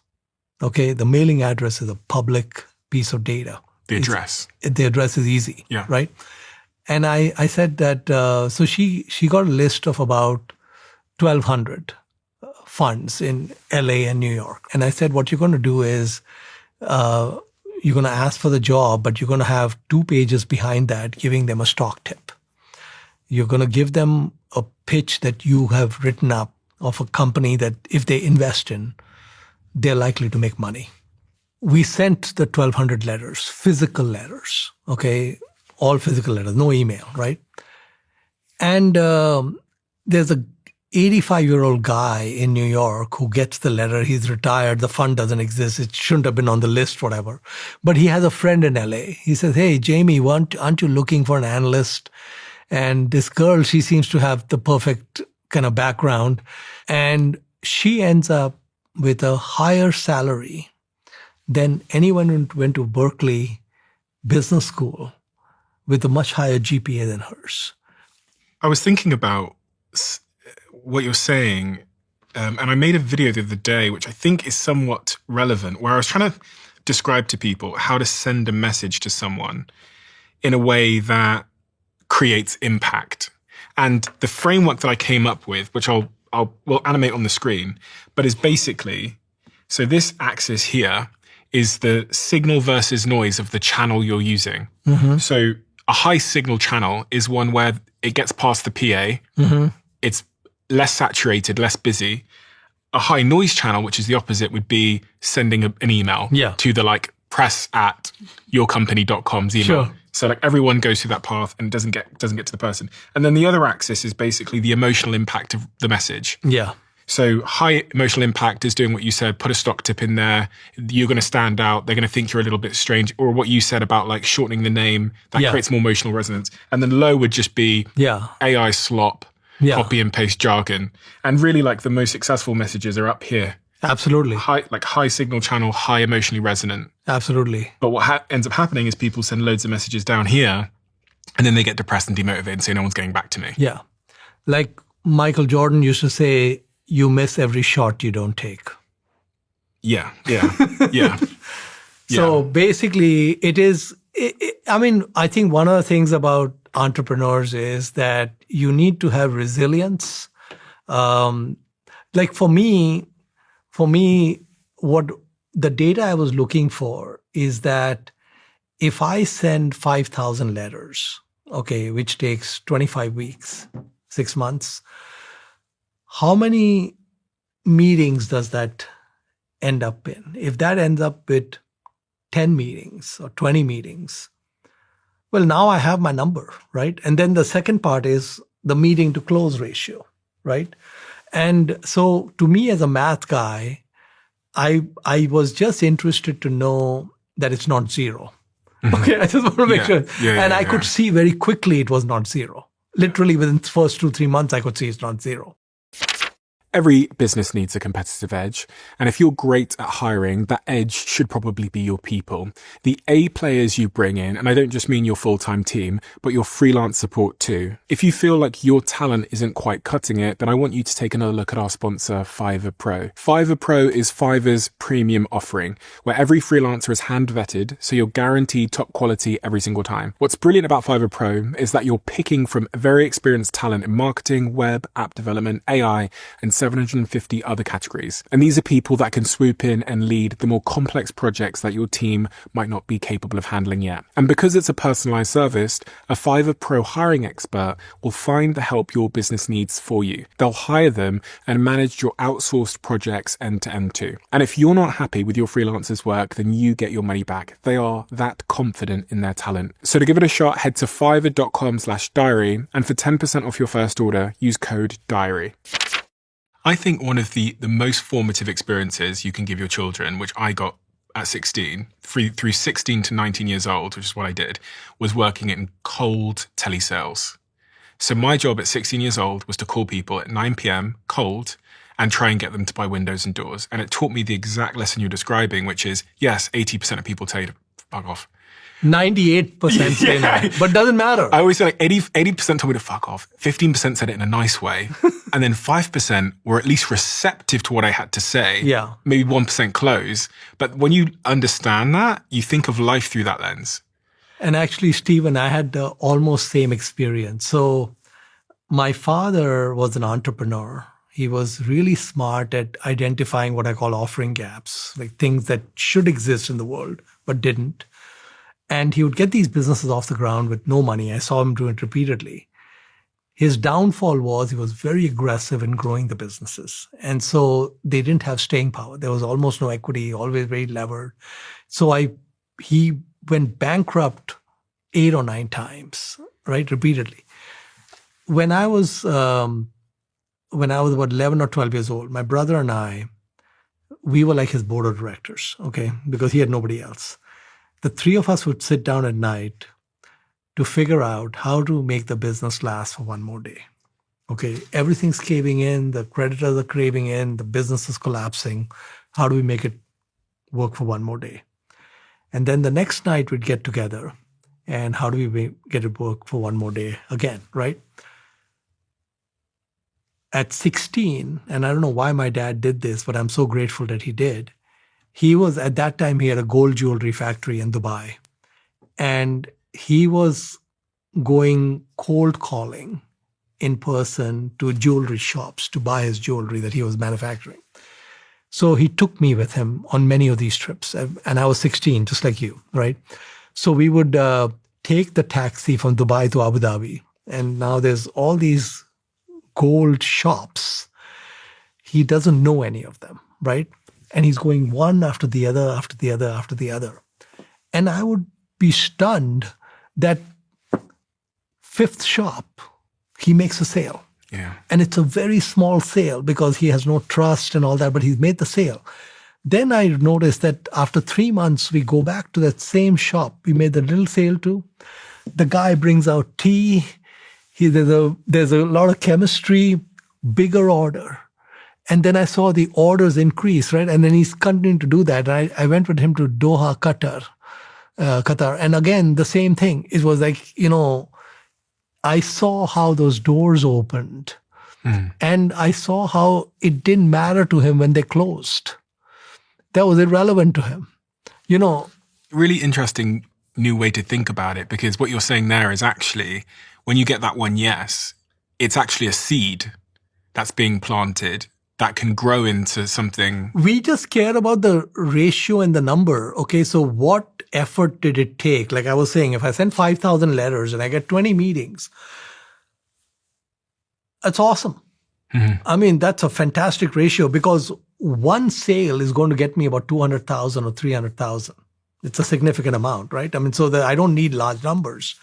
Okay, the mailing address is a public piece of data. The address. The address is easy, right? And I said that, so she got a list of about 1,200 funds in LA and New York. And I said, what you're going to do is you're going to ask for the job, but you're going to have 2 pages behind that giving them a stock tip. You're going to give them a pitch that you have written up of a company that if they invest in, they're likely to make money. We sent the 1,200 letters, physical letters, okay? All physical letters, no email, right? And there's a 85-year-old guy in New York who gets the letter. He's retired. The fund doesn't exist. It shouldn't have been on the list, whatever. But he has a friend in LA. He says, hey, Jamie, aren't you looking for an analyst? And this girl, she seems to have the perfect kind of background. And she ends up with a higher salary than anyone who went to Berkeley Business School with a much higher GPA than hers. I was thinking about what you're saying, and I made a video the other day, which I think is somewhat relevant, where I was trying to describe to people how to send a message to someone in a way that creates impact. And the framework that I came up with, which we'll animate on the screen, but is basically, so this axis here is the signal versus noise of the channel you're using. Mm-hmm. So a high signal channel is one where it gets past the PA. Mm-hmm. It's less saturated, less busy. A high noise channel, which is the opposite, would be sending an email to the press@yourcompany.com's email. Sure. So everyone goes through that path and doesn't get to the person. And then the other axis is basically the emotional impact of the message. Yeah. So high emotional impact is doing what you said, put a stock tip in there. You're going to stand out. They're going to think you're a little bit strange. Or what you said about shortening the name, that creates more emotional resonance. And then low would just be AI slop, copy and paste jargon. And really the most successful messages are up here. Absolutely. High signal channel, high emotionally resonant. Absolutely. But what ends up happening is people send loads of messages down here and then they get depressed and demotivated and say no one's getting back to me. Yeah. Like Michael Jordan used to say, you miss every shot you don't take. Yeah. So basically I think one of the things about entrepreneurs is that you need to have resilience. For me, what the data I was looking for is that if I send 5,000 letters, which takes 25 weeks, 6 months, how many meetings does that end up in? If that ends up with 10 meetings or 20 meetings, well, now I have my number, right? And then the second part is the meeting to close ratio, right? And so to me as a math guy, I was just interested to know that it's not zero. Mm-hmm. Okay, I just want to make sure. And I could see very quickly it was not zero. Literally within the first 2-3 months, I could see it's not zero. Every business needs a competitive edge. And if you're great at hiring, that edge should probably be your people. The A players you bring in, and I don't just mean your full-time team, but your freelance support too. If you feel like your talent isn't quite cutting it, then I want you to take another look at our sponsor, Fiverr Pro. Fiverr Pro is Fiverr's premium offering, where every freelancer is hand-vetted, so you're guaranteed top quality every single time. What's brilliant about Fiverr Pro is that you're picking from very experienced talent in marketing, web, app development, AI, and 750 other categories. And these are people that can swoop in and lead the more complex projects that your team might not be capable of handling yet. And because it's a personalized service, a Fiverr Pro hiring expert will find the help your business needs for you. They'll hire them and manage your outsourced projects end to end too. And if you're not happy with your freelancers' work, then you get your money back. They are that confident in their talent. So to give it a shot, head to fiverr.com/diary, and for 10% off your first order, use code DIARY. I think one of the most formative experiences you can give your children, which I got at 16, through 16 to 19 years old, which is what I did, was working in cold telesales. So my job at 16 years old was to call people at 9 p.m. cold and try and get them to buy windows and doors. And it taught me the exact lesson you're describing, which is, yes, 80% of people tell you to fuck off. 98% say no, but doesn't matter. I always say 80% told me to fuck off. 15% said it in a nice way. And then 5% were at least receptive to what I had to say. Yeah. Maybe 1% close. But when you understand that, you think of life through that lens. And actually, Stephen, I had the almost same experience. So my father was an entrepreneur. He was really smart at identifying what I call offering gaps, like things that should exist in the world, but didn't. And he would get these businesses off the ground with no money. I saw him do it repeatedly. His downfall was he was very aggressive in growing the businesses. And so they didn't have staying power. There was almost no equity, always very levered. So he went bankrupt 8 or 9 times, right? Repeatedly. When I was about 11 or 12 years old, my brother and I, we were like his board of directors, okay? Because he had nobody else. The 3 of us would sit down at night to figure out how to make the business last for one more day. Okay, everything's caving in, the creditors are caving in, the business is collapsing. How do we make it work for one more day? And then the next night we'd get together and how do we get it work for one more day again, right? At 16, and I don't know why my dad did this, but I'm so grateful that he did. At that time, he had a gold jewelry factory in Dubai. And he was going cold calling in person to jewelry shops to buy his jewelry that he was manufacturing. So he took me with him on many of these trips. And I was 16, just like you, right? So we would take the taxi from Dubai to Abu Dhabi. And now there's all these gold shops. He doesn't know any of them, right? And he's going one after the other, after the other, after the other. And I would be stunned that 5th shop, he makes a sale. Yeah. And it's a very small sale because he has no trust and all that, but he's made the sale. Then I noticed that after 3 months, we go back to that same shop we made the little sale to. The guy brings out tea. There's a lot of chemistry, bigger order. And then I saw the orders increase, right? And then he's continuing to do that. I went with him to Doha, Qatar. And again, the same thing. It was like, I saw how those doors opened. And I saw how it didn't matter to him when they closed. That was irrelevant to him. Really interesting new way to think about it, because what you're saying there is actually, when you get that one yes, it's actually a seed that's being planted that can grow into something. We just care about the ratio and the number. Okay, so what effort did it take? Like I was saying, if I send 5,000 letters and I get 20 meetings, that's awesome. Mm-hmm. I mean, that's a fantastic ratio because one sale is going to get me about 200,000 or 300,000. It's a significant amount, right? I mean, so that I don't need large numbers.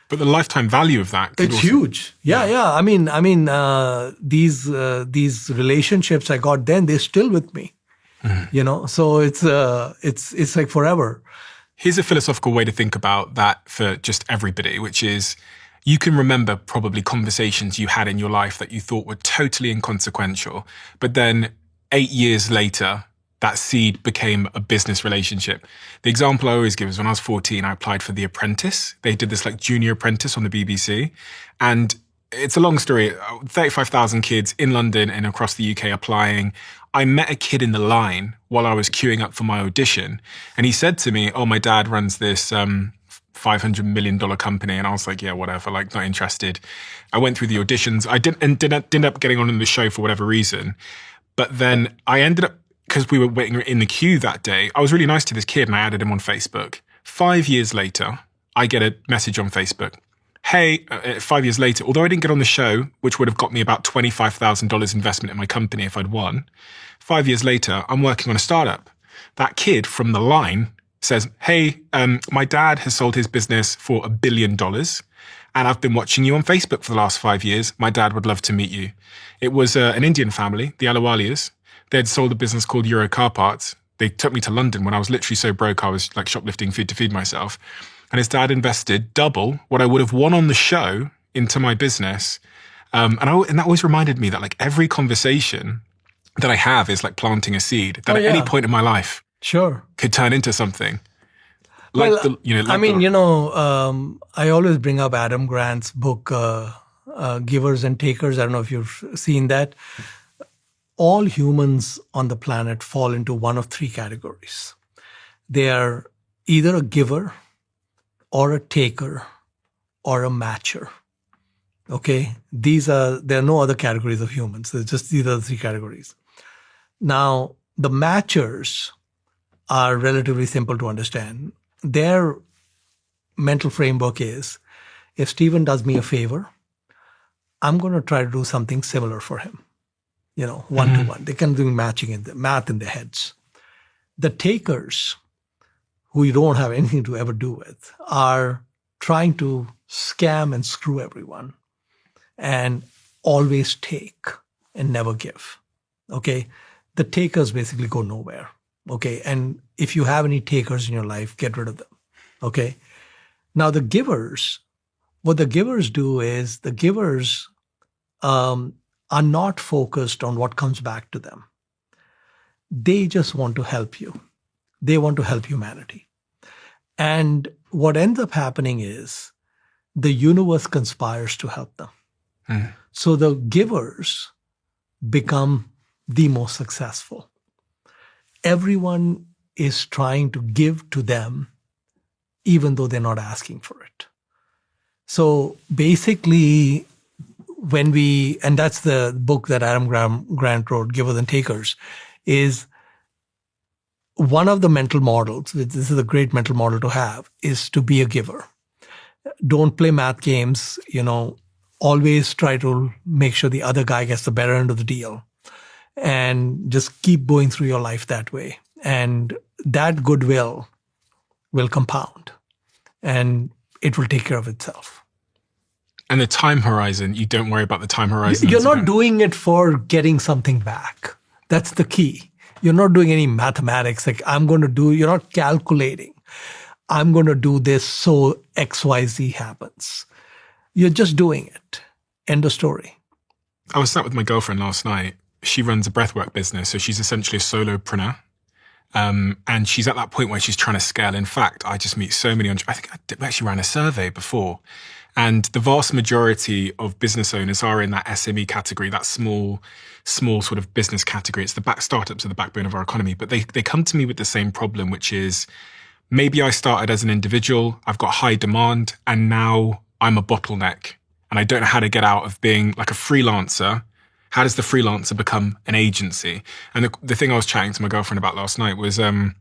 But the lifetime value of that it's huge. Yeah. I mean, these relationships I got then, they're still with me. Mm-hmm. So it's like forever. Here's a philosophical way to think about that for just everybody, which is you can remember probably conversations you had in your life that you thought were totally inconsequential, but then 8 years later, that seed became a business relationship. The example I always give is when I was 14, I applied for The Apprentice. They did this like junior apprentice on the BBC. And it's a long story, 35,000 kids in London and across the UK applying. I met a kid in the line while I was queuing up for my audition. And he said to me, my dad runs this $500 million company. And I was like, yeah, whatever, like not interested. I went through the auditions. I didn't end up getting on in the show for whatever reason. But then I ended up, because we were waiting in the queue that day, I was really nice to this kid and I added him on Facebook. 5 years later, I get a message on Facebook. Hey, 5 years later, although I didn't get on the show, which would have got me about $25,000 investment in my company if I'd won, 5 years later, I'm working on a startup. That kid from the line says, hey, my dad has sold his business for $1 billion and I've been watching you on Facebook for the last 5 years. My dad would love to meet you. It was an Indian family, the Alawalias. They'd sold a business called Euro Car Parts. They took me to London when I was literally so broke I was like shoplifting food to feed myself. And his dad invested double what I would have won on the show into my business. And that always reminded me that like every conversation that I have is like planting a seed that at any point in my life could turn into something. Like I always bring up Adam Grant's book, Givers and Takers. I don't know if you've seen that. All humans on the planet fall into one of 3 categories. They are either a giver or a taker or a matcher. Okay? There are no other categories of humans. These are the 3 categories. Now, the matchers are relatively simple to understand. Their mental framework is, if Stephen does me a favor, I'm going to try to do something similar for him, one-to-one. They can do matching in the math in their heads. The takers, who you don't have anything to ever do with, are trying to scam and screw everyone and always take and never give. Okay. The takers basically go nowhere. Okay. And if you have any takers in your life, get rid of them. Okay. Now the givers, what the givers do is the givers are not focused on what comes back to them. They just want to help you. They want to help humanity. And what ends up happening is the universe conspires to help them. So the givers become the most successful. Everyone is trying to give to them, even though they're not asking for it. So basically, and that's the book that Adam Grant wrote, Givers and Takers, is one of the mental models, this is a great mental model to have, is to be a giver. Don't play math games, always try to make sure the other guy gets the better end of the deal, and just keep going through your life that way. And that goodwill will compound and it will take care of itself. And the time horizon, you don't worry about the time horizon. You're not doing it for getting something back. That's the key. You're not doing any mathematics like you're not calculating. I'm going to do this so XYZ happens. You're just doing it. End of story. I was sat with my girlfriend last night. She runs a breathwork business, so she's essentially a solopreneur. And she's at that point where she's trying to scale. In fact, I just meet so many, I think I actually ran a survey before. And the vast majority of business owners are in that SME category, that small sort of business category. It's startups are the backbone of our economy. But they come to me with the same problem, which is maybe I started as an individual, I've got high demand, and now I'm a bottleneck. And I don't know how to get out of being like a freelancer. How does the freelancer become an agency? And the thing I was chatting to my girlfriend about last night was the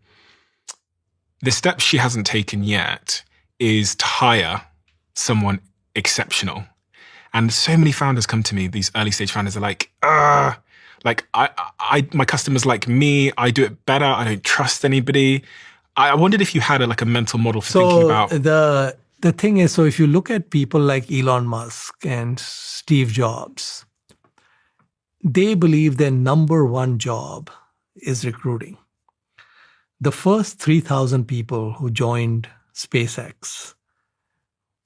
step she hasn't taken yet is to hire someone exceptional. And so many founders come to me, these early stage founders are like, my customers like me, I do it better, I don't trust anybody. I wondered if you had a mental model for thinking about. The thing is, so if you look at people like Elon Musk and Steve Jobs, they believe their number one job is recruiting. The first 3,000 people who joined SpaceX,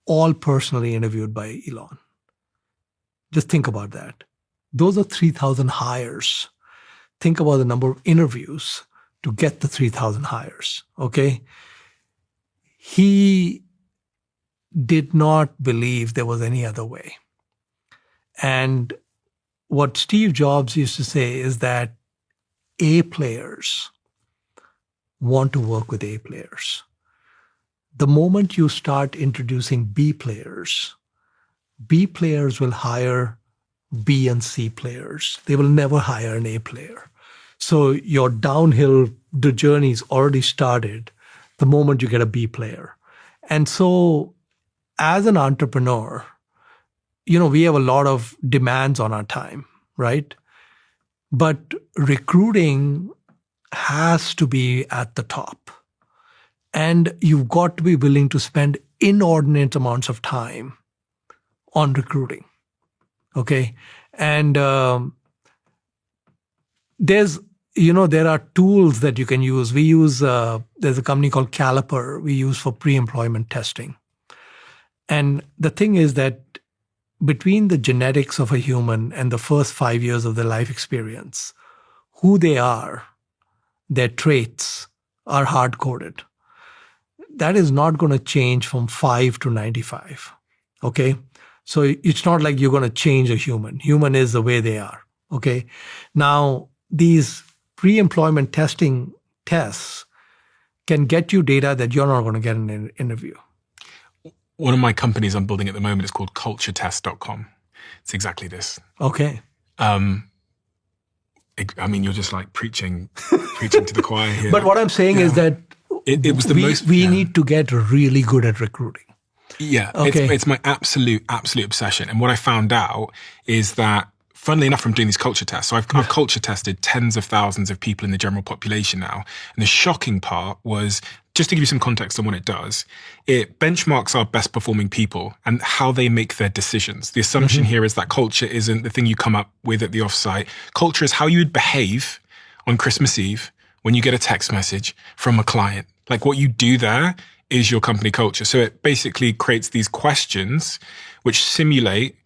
all personally interviewed by Elon. Just think about that. Those are 3,000 hires. Think about the number of interviews to get the 3,000 hires, okay? He did not believe there was any other way. And what Steve Jobs used to say is that A players want to work with A players. The moment you start introducing B players will hire B and C players. They will never hire an A player. So your downhill journey's already started the moment you get a B player. And so as an entrepreneur, we have a lot of demands on our time, right? But recruiting has to be at the top. And you've got to be willing to spend inordinate amounts of time on recruiting. Okay. And there are tools that you can use. We use, there's a company called Caliper we use for pre-employment testing. And the thing is that between the genetics of a human and the first 5 years of their life experience, who they are, their traits are hard-coded. That is not going to change from 5 to 95. Okay. So it's not like you're going to change a human. Human is the way they are. Okay. Now, these pre-employment testing tests can get you data that you're not going to get in an interview. One of my companies I'm building at the moment is called culturetest.com. It's exactly this. Okay. You're just like preaching to the choir here. But what I'm saying is that it was we need to get really good at recruiting. Yeah, Okay. it's my absolute obsession. And what I found out is that, funnily enough, from doing these culture tests, so I've culture tested tens of thousands of people in the general population now. And the shocking part was, just to give you some context on what it does, it benchmarks our best performing people and how they make their decisions. The assumption here is that culture isn't the thing you come up with at the offsite. Culture is how you would behave on Christmas Eve when you get a text message from a client. Like, what you do there is your company culture. So it basically creates these questions which simulate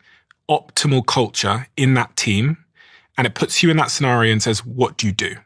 optimal culture in that team. And it puts you in that scenario and says, what do you do?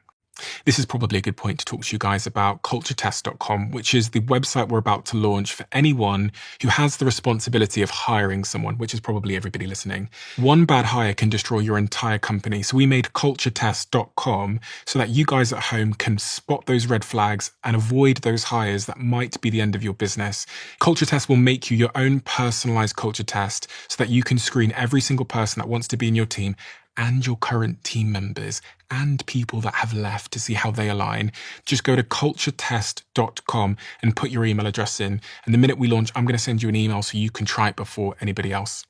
This is probably a good point to talk to you guys about culturetest.com, which is the website we're about to launch for anyone who has the responsibility of hiring someone, which is probably everybody listening. One bad hire can destroy your entire company. So we made culturetest.com so that you guys at home can spot those red flags and avoid those hires that might be the end of your business. Culture Test will make you your own personalized culture test so that you can screen every single person that wants to be in your team and your current team members and people that have left to see how they align. Just go to culturetest.com and put your email address in. And the minute we launch, I'm going to send you an email so you can try it before anybody else.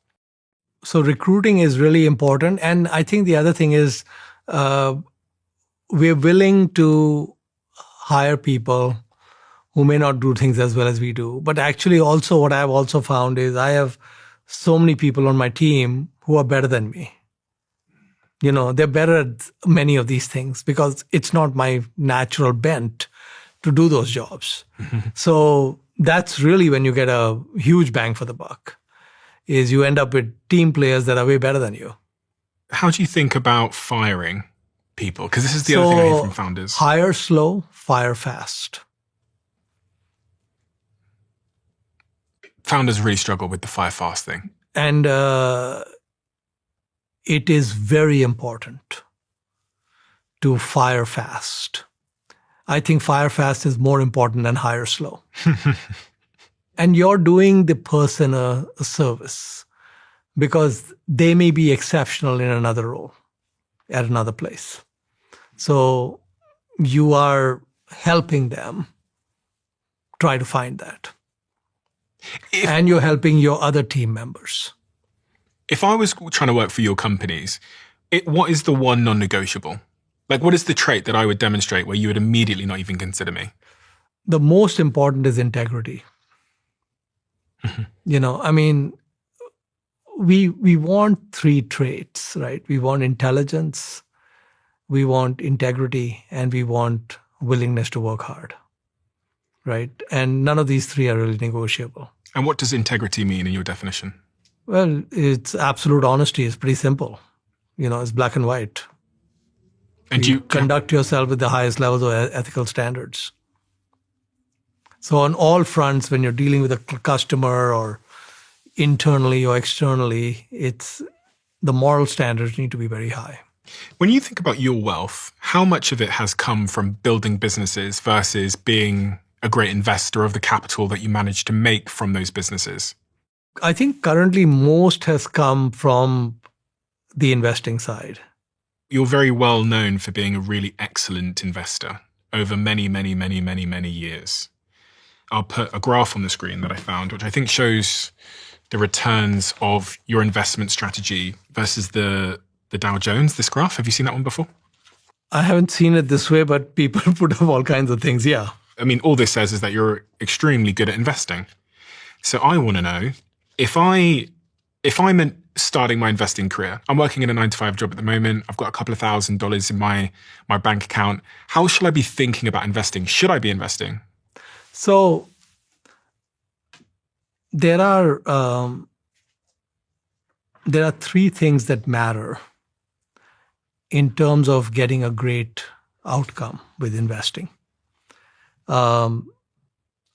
So recruiting is really important. And I think the other thing is we're willing to hire people who may not do things as well as we do. But actually also what I've also found is I have so many people on my team who are better than me. You know, they're better at many of these things because it's not my natural bent to do those jobs. So that's really when you get a huge bang for the buck, is you end up with team players that are way better than you. How do you think about firing people? Because this is the other thing I hear from founders. Hire slow, fire fast. Founders really struggle with the fire fast thing. And it is very important to fire fast. I think fire fast is more important than hire slow. And you're doing the person a service because they may be exceptional in another role at another place. So you are helping them try to find that. And you're helping your other team members. If I was trying to work for your companies, what is the one non-negotiable? Like, what is the trait that I would demonstrate where you would immediately not even consider me? The most important is integrity. You know, I mean, we want three traits, right? We want intelligence, we want integrity, and we want willingness to work hard, right? And none of these three are really negotiable. And what does integrity mean in your definition? Well, it's absolute honesty. It's pretty simple. You know, it's black and white. And you conduct yourself with the highest levels of ethical standards. So on all fronts, when you're dealing with a customer or internally or externally, the moral standards need to be very high. When you think about your wealth, how much of it has come from building businesses versus being a great investor of the capital that you managed to make from those businesses? I think currently most has come from the investing side. You're very well known for being a really excellent investor over many, many, many, many, many years. I'll put a graph on the screen that I found, which I think shows the returns of your investment strategy versus the Dow Jones, this graph. Have you seen that one before? I haven't seen it this way, but people put up all kinds of things, yeah. I mean, all this says is that you're extremely good at investing. So I want to know, if I'm starting my investing career, I'm working in a 9-to-5 job at the moment, I've got a couple of $1,000s in my bank account. How should I be thinking about investing? Should I be investing? So there are three things that matter in terms of getting a great outcome with investing.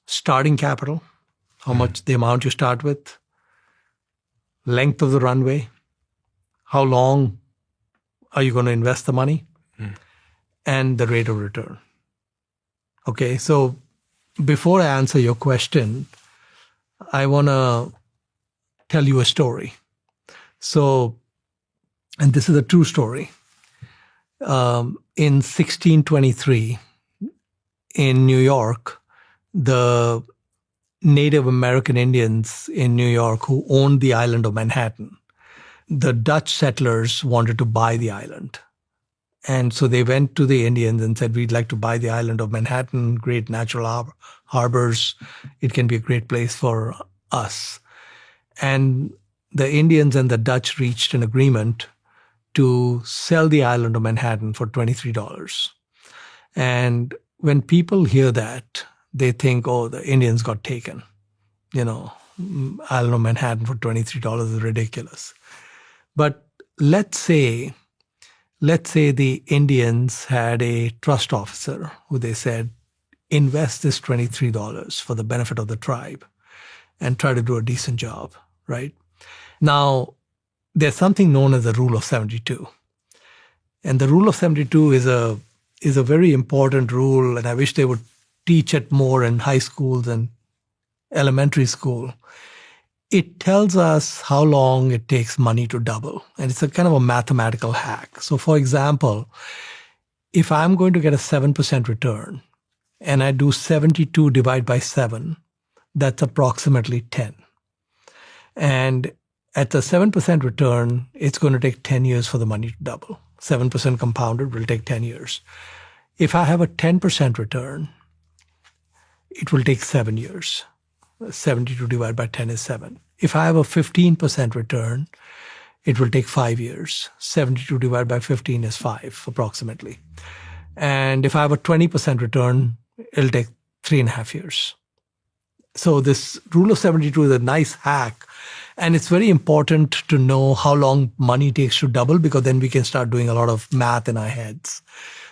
Starting capital, how much the amount you start with, length of the runway, how long are you going to invest the money, and the rate of return. Okay, so before I answer your question, I want to tell you a story. So, and this is a true story. In 1623, in New York, the Native American Indians in New York who owned the island of Manhattan. The Dutch settlers wanted to buy the island. And so they went to the Indians and said, we'd like to buy the island of Manhattan, great natural harbors. It can be a great place for us. And the Indians and the Dutch reached an agreement to sell the island of Manhattan for $23. And when people hear that, they think, oh, the Indians got taken. Island of Manhattan for $23 is ridiculous. But let's say the Indians had a trust officer who they said, invest this $23 for the benefit of the tribe and try to do a decent job, right? Now, there's something known as the Rule of 72. And the Rule of 72 is a very important rule, and I wish they would teach it more in high schools and elementary school. It tells us how long it takes money to double. And it's a kind of a mathematical hack. So for example, if I'm going to get a 7% return and I do 72 divided by 7, that's approximately 10. And at the 7% return, it's going to take 10 years for the money to double. 7% compounded will take 10 years. If I have a 10% return, it will take 7 years. 72 divided by 10 is 7. If I have a 15% return, it will take 5 years. 72 divided by 15 is 5, approximately. And if I have a 20% return, it'll take 3.5 years. So this Rule of 72 is a nice hack. And it's very important to know how long money takes to double, because then we can start doing a lot of math in our heads.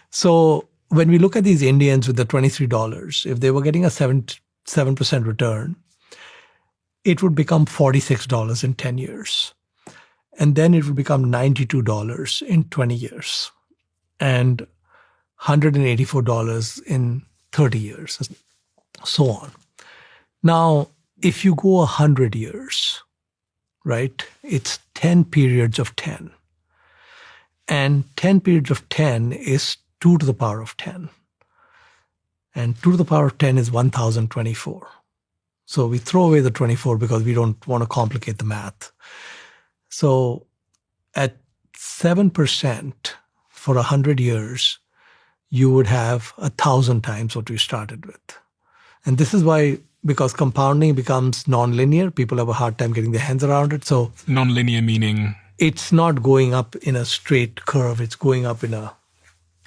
So when we look at these Indians with the $23, if they were getting a 7% return, it would become $46 in 10 years. And then it would become $92 in 20 years and $184 in 30 years, so on. Now, if you go 100 years, right, it's 10 periods of 10. And 10 periods of 10 is 2 to the power of 10. And 2 to the power of 10 is 1024. So we throw away the 24 because we don't want to complicate the math. So at 7% for 100 years, you would have 1,000 times what we started with. And this is why, because compounding becomes nonlinear, people have a hard time getting their hands around it. So Nonlinear meaning? It's not going up in a straight curve. It's going up in a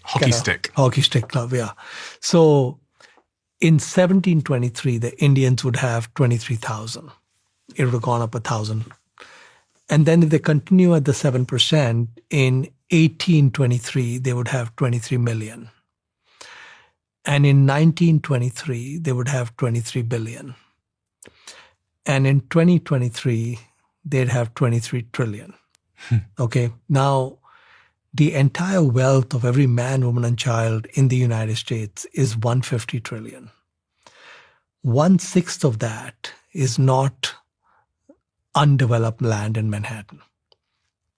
hockey stick club, yeah. So in 1723, the Indians would have 23,000. It would have gone up 1,000. And then if they continue at the 7%, in 1823, they would have 23 million. And in 1923, they would have 23 billion. And in 2023, they'd have 23 trillion. Okay. Now, the entire wealth of every man, woman, and child in the United States is 150 trillion. 1/6 of that is not undeveloped land in Manhattan.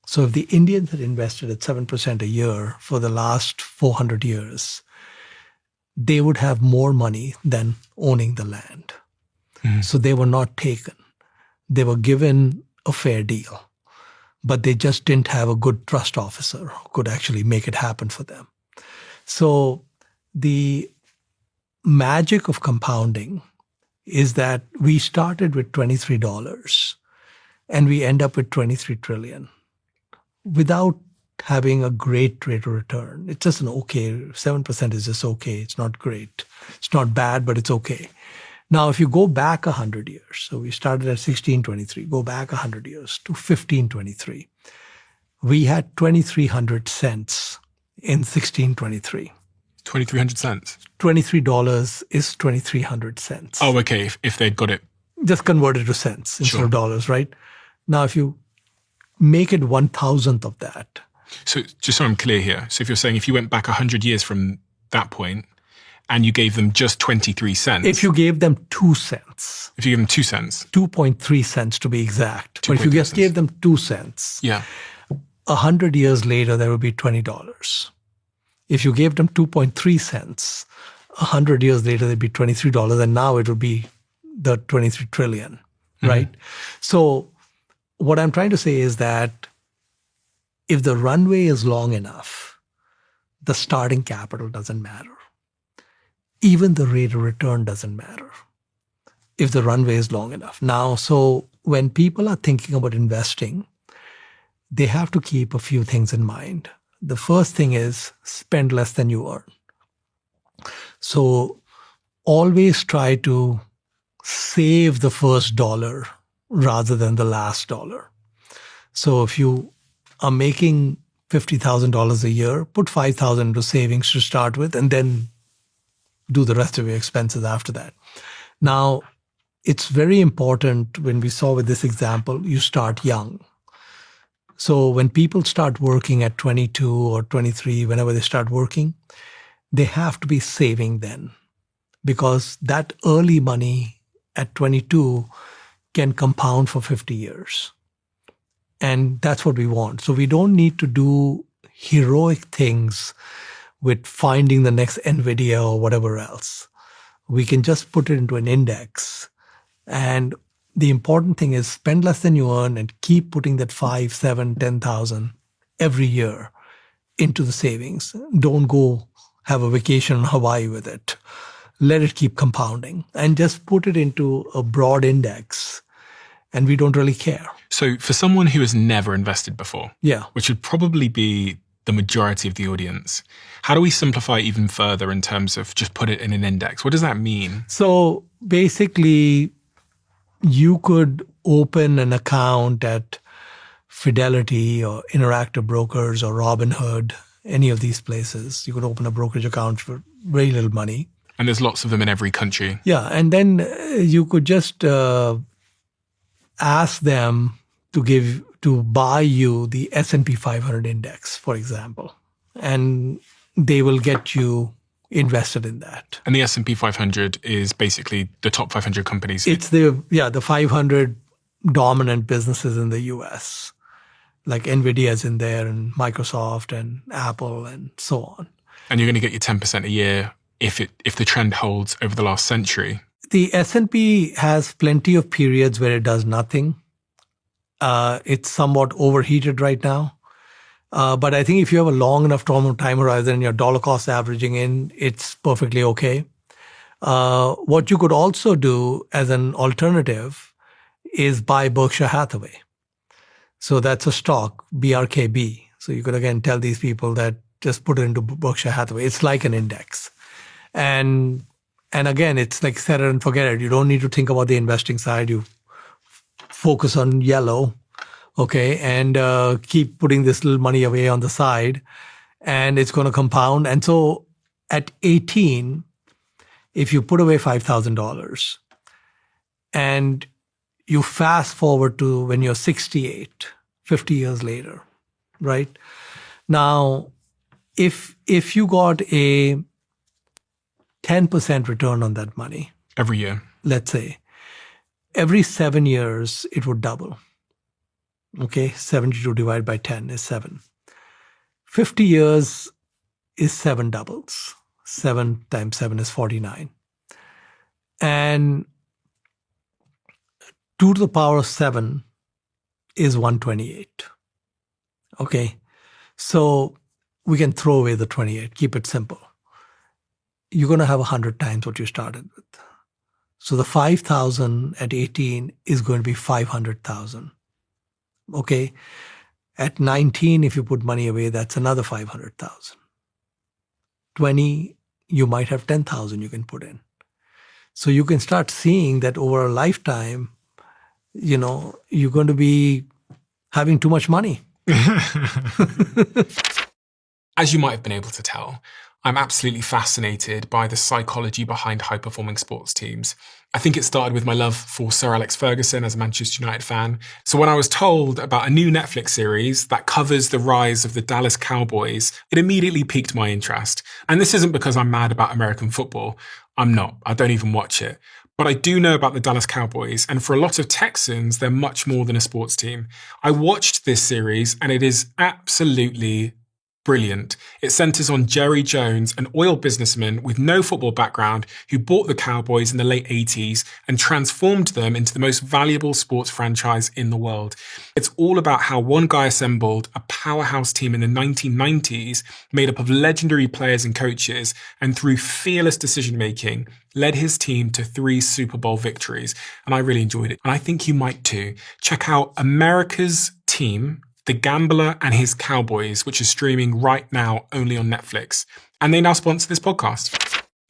So if the Indians had invested at 7% a year for the last 400 years, they would have more money than owning the land. Mm-hmm. So they were not taken. They were given a fair deal. But they just didn't have a good trust officer who could actually make it happen for them. So the magic of compounding is that we started with $23 and we end up with 23 trillion without having a great rate of return. It's just an okay, 7% is just okay. It's not great. It's not bad, but it's okay. Now, if you go back 100 years, so we started at 1623, go back 100 years to 1523, we had 2,300 cents in 1623. 2,300 cents? $23 is 2,300 cents. Oh, okay, if they'd got it. Just converted to cents instead of dollars, right? Now, if you make it 1,000th of that. So just so I'm clear here, so if you're saying if you went back 100 years from that point, and you gave them just 23 cents. If you gave them 2 cents. If you gave them 2 cents. 2.3 cents to be exact. But if you just gave them 2 cents. Yeah. 100 years later, there would be $20. If you gave them 2.3 cents, 100 years later, there'd be $23. And now it would be the 23 trillion, right? So what I'm trying to say is that if the runway is long enough, the starting capital doesn't matter. Even the rate of return doesn't matter if the runway is long enough. Now, so when people are thinking about investing, they have to keep a few things in mind. The first thing is spend less than you earn. So always try to save the first dollar rather than the last dollar. So if you are making $50,000 a year, put $5,000 into savings to start with, and then do the rest of your expenses after that. Now, it's very important when we saw with this example, you start young. So when people start working at 22 or 23, whenever they start working, they have to be saving then, because that early money at 22 can compound for 50 years. And that's what we want. So we don't need to do heroic things with finding the next NVIDIA or whatever else. We can just put it into an index. And the important thing is spend less than you earn and keep putting that 5, 7, 10,000 every year into the savings. Don't go have a vacation in Hawaii with it. Let it keep compounding and just put it into a broad index. And we don't really care. So for someone who has never invested before, Yeah. which would probably be the majority of the audience, how do we simplify even further in terms of just put it in an index? What does that mean? So basically, you could open an account at Fidelity or Interactive Brokers or Robinhood, any of these places. You could open a brokerage account for very little money. And there's lots of them in every country. Yeah, and then you could just ask them to buy you the S&P 500 index, for example, and they will get you invested in that. And the S&P 500 is basically the top 500 companies. It's the 500 dominant businesses in the US, like NVIDIA is in there and Microsoft and Apple and so on. And you're going to get your 10% a year if the trend holds over the last century. The S&P has plenty of periods where it does nothing. It's somewhat overheated right now. But I think if you have a long enough time horizon and your dollar cost averaging in, it's perfectly okay. What you could also do as an alternative is buy Berkshire Hathaway. So that's a stock, BRKB. So you could again tell these people that just put it into Berkshire Hathaway. It's like an index. And again, it's like set it and forget it. You don't need to think about the investing side. You focus on yellow, okay, and keep putting this little money away on the side, and it's going to compound. And so at 18, if you put away $5,000 and you fast forward to when you're 68, 50 years later, right? Now, if you got a 10% return on that money every year, let's say, every 7 years, it would double. Okay, 72 divided by 10 is 7. 50 years is 7 doubles. 7 times 7 is 49. And 2 to the power of 7 is 128. Okay, so we can throw away the 28, keep it simple. You're going to have 100 times what you started with. So the 5,000 at 18 is going to be 500,000. Okay. At 19, if you put money away, that's another 500,000. 20, you might have 10,000 you can put in. So you can start seeing that over a lifetime, you're going to be having too much money. As you might have been able to tell, I'm absolutely fascinated by the psychology behind high-performing sports teams. I think it started with my love for Sir Alex Ferguson as a Manchester United fan. So when I was told about a new Netflix series that covers the rise of the Dallas Cowboys, it immediately piqued my interest. And this isn't because I'm mad about American football. I'm not. I don't even watch it. But I do know about the Dallas Cowboys, and for a lot of Texans, they're much more than a sports team. I watched this series, and it is absolutely brilliant. It centers on Jerry Jones, an oil businessman with no football background who bought the Cowboys in the late 80s and transformed them into the most valuable sports franchise in the world. It's all about how one guy assembled a powerhouse team in the 1990s made up of legendary players and coaches, and through fearless decision-making, led his team to 3 Super Bowl victories. And I really enjoyed it. And I think you might too. Check out America's Team, The Gambler and His Cowboys, which is streaming right now only on Netflix. And they now sponsor this podcast.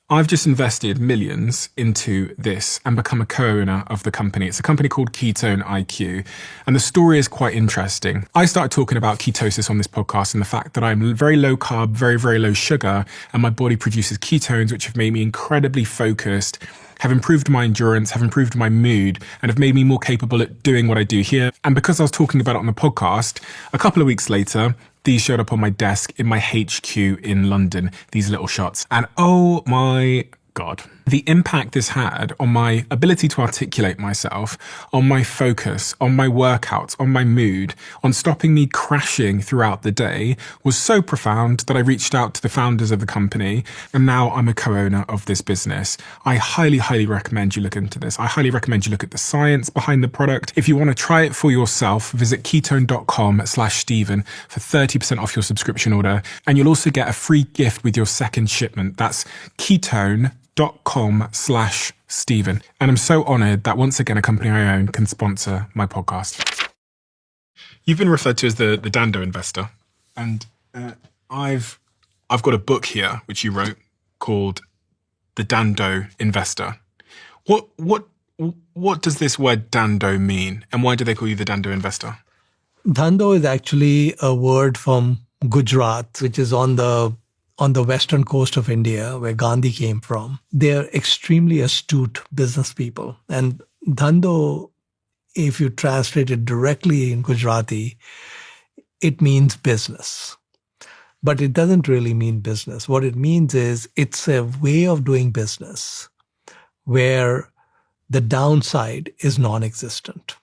I've just invested millions into this and become a co-owner of the company. It's a company called Ketone IQ. And the story is quite interesting. I started talking about ketosis on this podcast and the fact that I'm very low carb, very, very low sugar, and my body produces ketones, which have made me incredibly focused, have improved my endurance, have improved my mood, and have made me more capable at doing what I do here. And because I was talking about it on the podcast, a couple of weeks later, these showed up on my desk in my HQ in London, these little shots. And oh my God, the impact this had on my ability to articulate myself, on my focus, on my workouts, on my mood, on stopping me crashing throughout the day was so profound that I reached out to the founders of the company, and now I'm a co-owner of this business. I highly, highly recommend you look into this. I highly recommend you look at the science behind the product. If you want to try it for yourself, visit ketone.com/Stephen for 30% off your subscription order. And you'll also get a free gift with your second shipment. That's ketone.com/Stephen. And I'm so honored that once again, a company I own can sponsor my podcast. You've been referred to as the Dhandho Investor. And I've got a book here, which you wrote, called The Dhandho Investor. What does this word Dhandho mean? And why do they call you the Dhandho Investor? Dhandho is actually a word from Gujarat, which is on the western coast of India, where Gandhi came from. They're extremely astute business people. And Dhandho, if you translate it directly in Gujarati, it means business. But it doesn't really mean business. What it means is it's a way of doing business where the downside is non-existent.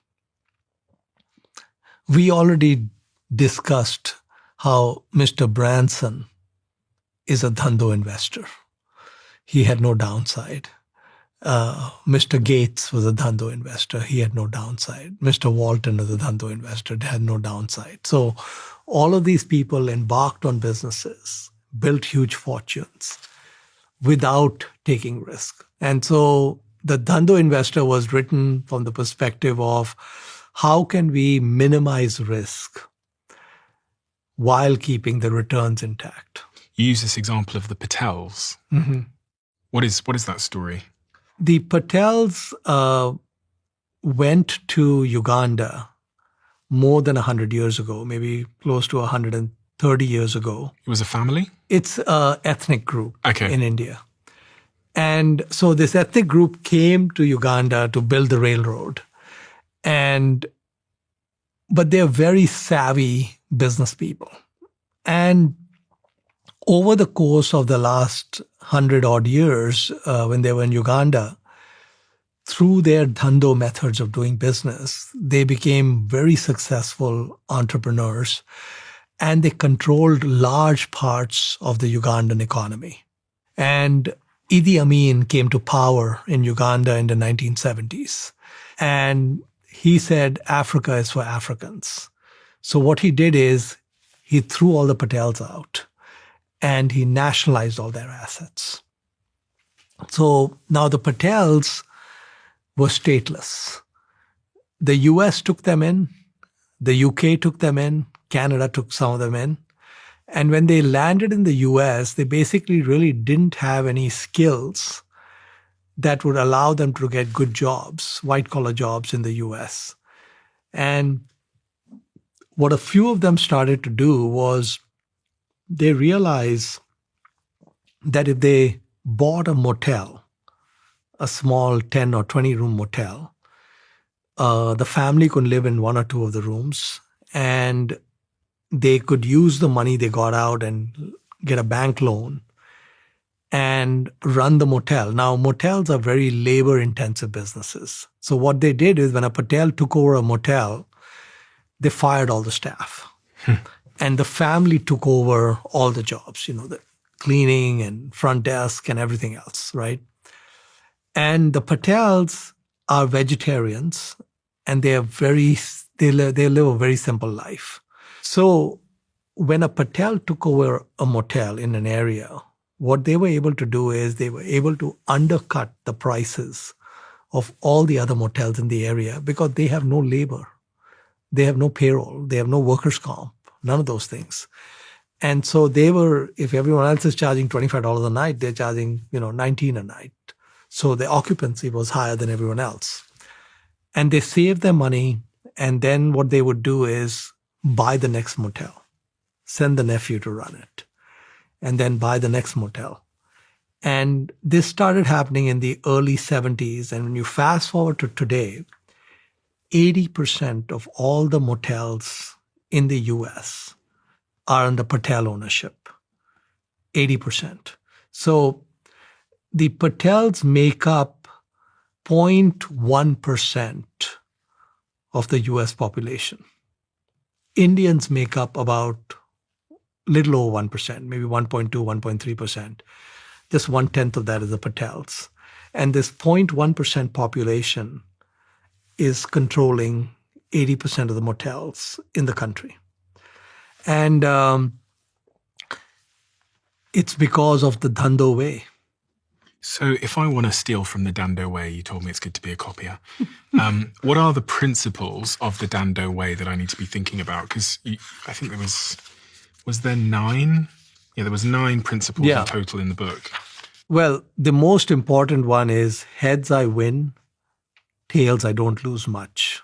We already discussed how Mr. Branson is a Dhandho investor. He had no downside. Mr. Gates was a Dhandho investor. He had no downside. Mr. Walton was a Dhandho investor. Had no downside. So all of these people embarked on businesses, built huge fortunes without taking risk. And so the Dhandho Investor was written from the perspective of how can we minimize risk while keeping the returns intact. You use this example of the Patels. Mm-hmm. What is that story? The Patels went to Uganda more than 100 years ago, maybe close to 130 years ago. It was a family? It's an ethnic group in India. And so this ethnic group came to Uganda to build the railroad. But they're very savvy business people. And over the course of the last 100-odd years, when they were in Uganda, through their Dhandho methods of doing business, they became very successful entrepreneurs, and they controlled large parts of the Ugandan economy. And Idi Amin came to power in Uganda in the 1970s. And he said, Africa is for Africans. So what he did is he threw all the Patels out and he nationalized all their assets. So now the Patels were stateless. The US took them in, the UK took them in, Canada took some of them in. And when they landed in the US, they basically really didn't have any skills that would allow them to get good jobs, white-collar jobs in the US. And what a few of them started to do was they realized that if they bought a motel, a small 10 or 20 room motel, the family could live in one or two of the rooms, and they could use the money they got out and get a bank loan and run the motel. Now, motels are very labor-intensive businesses. So what they did is when a Patel took over a motel, they fired all the staff. And the family took over all the jobs, the cleaning and front desk and everything else, right? And the Patels are vegetarians, and they live a very simple life. So when a Patel took over a motel in an area, what they were able to do is they were able to undercut the prices of all the other motels in the area because they have no labor. They have no payroll. They have no workers' comp, none of those things. And so if everyone else is charging $25 a night, they're charging, $19 a night. So the occupancy was higher than everyone else. And they saved their money. And then what they would do is buy the next motel, send the nephew to run it, and then buy the next motel. And this started happening in the early 70s. And when you fast forward to today, 80% of all the motels in the US are under Patel ownership. 80%. So the Patels make up 0.1% of the US population. Indians make up about little over 1%, maybe 1.2, 1.3%. Just 1/10 of that is the Patels. And this 0.1% population is controlling 80% of the motels in the country. And it's because of the Dhandho way. So if I want to steal from the Dhandho way, you told me it's good to be a copier. What are the principles of the Dhandho way that I need to be thinking about? Because I think was there 9? Yeah, there was 9 principles in total in the book. Well, the most important one is heads I win, tails I don't lose much.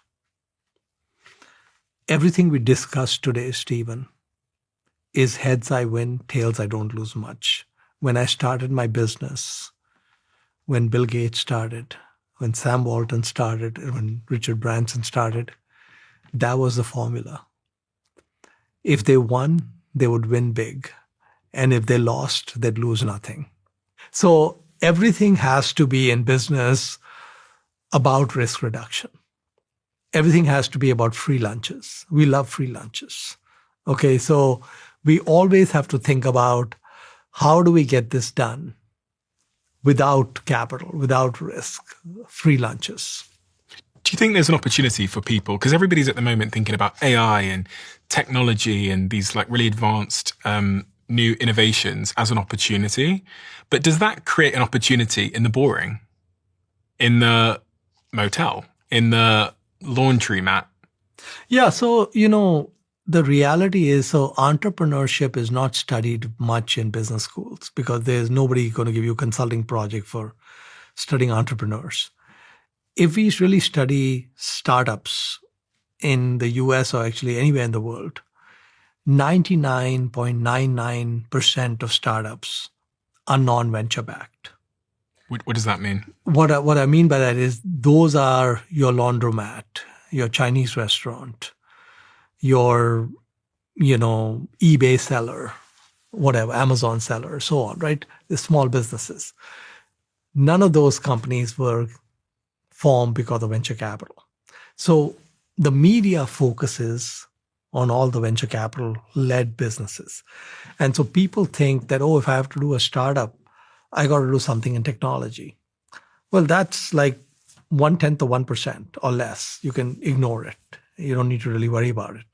Everything we discussed today, Stephen, is heads I win, tails I don't lose much. When I started my business, when Bill Gates started, when Sam Walton started, when Richard Branson started, that was the formula. If they won, they would win big. And if they lost, they'd lose nothing. So everything has to be in business about risk reduction. Everything has to be about free lunches. We love free lunches. Okay, so we always have to think about how do we get this done without capital, without risk, free lunches. Do you think there's an opportunity for people? Because everybody's at the moment thinking about AI and technology and these like really advanced new innovations as an opportunity. But does that create an opportunity in the boring, in the motel, in the laundromat? Yeah, so, the reality is, so entrepreneurship is not studied much in business schools because there's nobody going to give you a consulting project for studying entrepreneurs. If we really study startups in the US or actually anywhere in the world, 99.99% of startups are non-venture backed. What does that mean? What I mean by that is those are your laundromat, your Chinese restaurant, your, eBay seller, whatever, Amazon seller, so on, right? The small businesses. None of those companies were formed because of venture capital. So the media focuses on all the venture capital-led businesses. And so people think that, if I have to do a startup, I got to do something in technology. Well, that's like 1/10 of 1% or less. You can ignore it. You don't need to really worry about it.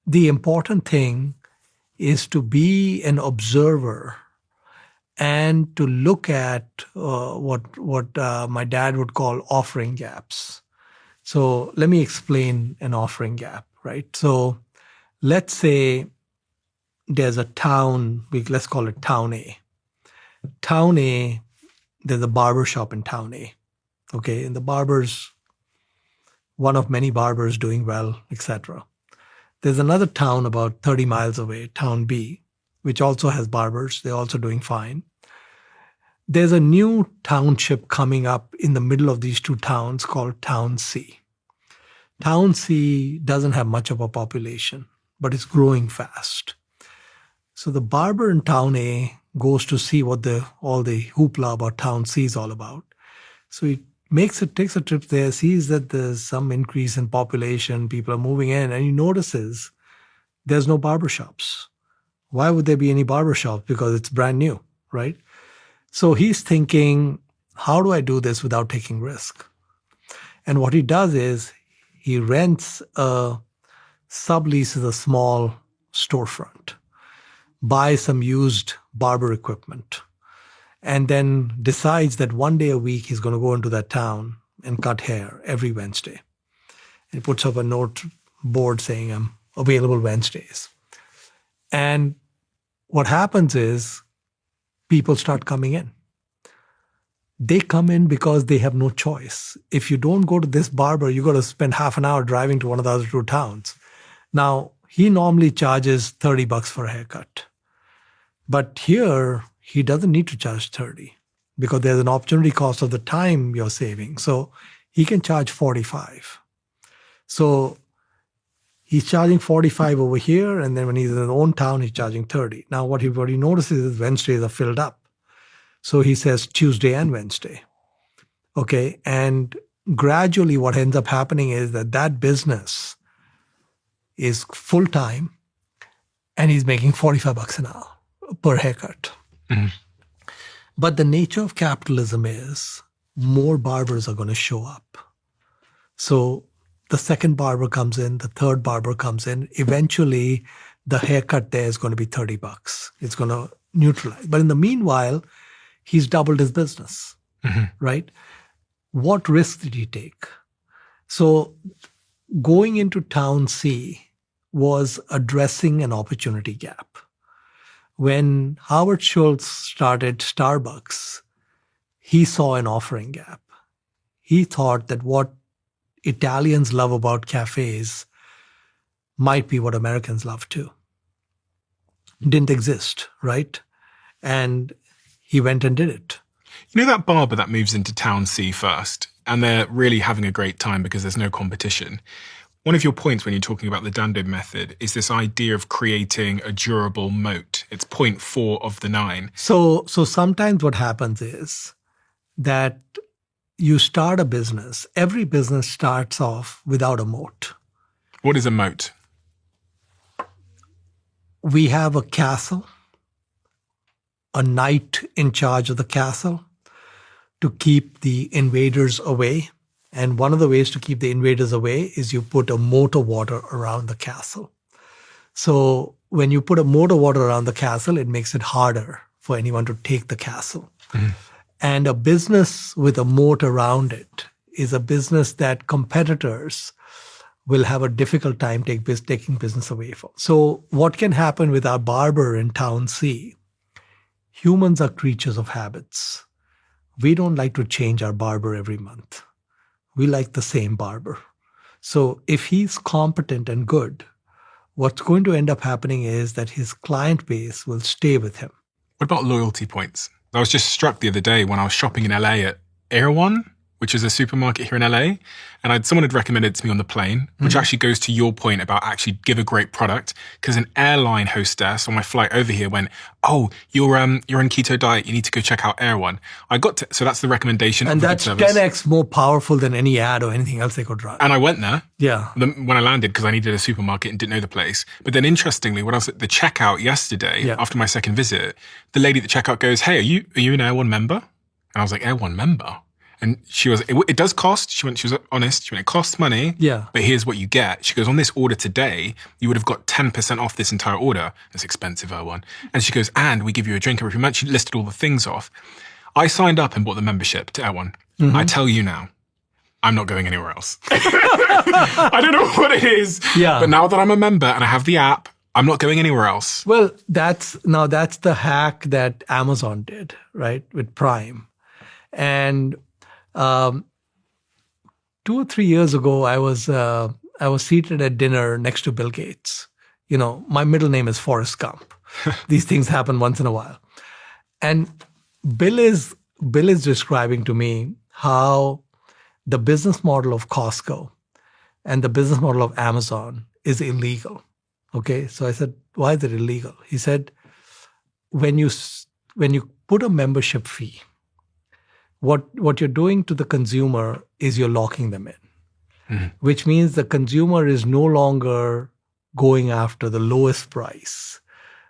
The important thing is to be an observer and to look at what my dad would call offering gaps. So let me explain an offering gap, right? So let's say there's a town, let's call it Town A. Town A, there's a barber shop in Town A. Okay, and the barber's one of many barbers doing well, etc. There's another town about 30 miles away, Town B, which also has barbers. They're also doing fine. There's a new township coming up in the middle of these two towns called Town C. Town C doesn't have much of a population, but it's growing fast. So the barber in Town A goes to see what all the hoopla about Town C is all about. So he takes a trip there, sees that there's some increase in population, people are moving in, and he notices there's no barbershops. Why would there be any barbershops? Because it's brand new, right? So he's thinking, how do I do this without taking risk? And what he does is he rents subleases a small storefront, buys some used barber equipment, and then decides that one day a week he's going to go into that town and cut hair every Wednesday. He puts up a note board saying, I'm available Wednesdays. And what happens is people start coming in. They come in because they have no choice. If you don't go to this barber, you got to spend half an hour driving to one of the other two towns. Now, he normally charges $30 for a haircut. But here, he doesn't need to charge 30 because there's an opportunity cost of the time you're saving. So he can charge 45. So he's charging 45 over here, and then when he's in his own town, he's charging 30. Now, what he notices is Wednesdays are filled up. So he says Tuesday and Wednesday. Okay. And gradually what ends up happening is that business is full time and he's making $45 an hour per haircut. Mm-hmm. But the nature of capitalism is more barbers are going to show up. So the second barber comes in, the third barber comes in. Eventually, the haircut there is going to be $30. It's going to neutralize. But in the meanwhile, he's doubled his business, right? What risk did he take? So going into Town C was addressing an opportunity gap. When Howard Schultz started Starbucks, he saw an offering gap. He thought that what Italians love about cafes might be what Americans love too. Didn't exist, right? And he went and did it. You know that barber that moves into Town C first, and they're really having a great time because there's no competition. One of your points when you're talking about the Dhandho method is this idea of creating a durable moat. It's point 4 of the 9. So sometimes what happens is that you start a business. Every business starts off without a moat. What is a moat? We have a castle, a knight in charge of the castle to keep the invaders away. And one of the ways to keep the invaders away is you put a moat of water around the castle. So when you put a moat of water around the castle, it makes it harder for anyone to take the castle. Mm-hmm. And a business with a moat around it is a business that competitors will have a difficult time taking business away from. So what can happen with our barber in Town C? Humans are creatures of habits. We don't like to change our barber every month. We like the same barber. So if he's competent and good, what's going to end up happening is that his client base will stay with him. What about loyalty points? I was just struck the other day when I was shopping in LA at Erewhon, which is a supermarket here in LA. And someone had recommended it to me on the plane, which actually goes to your point about actually give a great product. Because an airline hostess on my flight over here went, "Oh, you're on keto diet. You need to go check out Erewhon." So that's the recommendation. And that's 10x more powerful than any ad or anything else they could run. And I went there. Yeah. When I landed, because I needed a supermarket and didn't know the place. But then interestingly, when I was at the checkout yesterday, after my second visit, the lady at the checkout goes, "Hey, are you an Erewhon member?" And I was like, "Erewhon member?" And she was, it does cost. She was honest. She went, it costs money. Yeah. But here's what you get. She goes, on this order today, you would have got 10% off this entire order. It's expensive, Erewhon. And she goes, and we give you a drink every month. She listed all the things off. I signed up and bought the membership to Erewhon. Mm-hmm. I tell you now, I'm not going anywhere else. I don't know what it is. Yeah. But now that I'm a member and I have the app, I'm not going anywhere else. Well, that's the hack that Amazon did, right? With Prime. And 2 or 3 years ago, I was seated at dinner next to Bill Gates. You know, my middle name is Forrest Gump. These things happen once in a while. And Bill is describing to me how the business model of Costco and the business model of Amazon is illegal. Okay, so I said, why is it illegal? He said, when you put a membership fee, what you're doing to the consumer is you're locking them in, which means the consumer is no longer going after the lowest price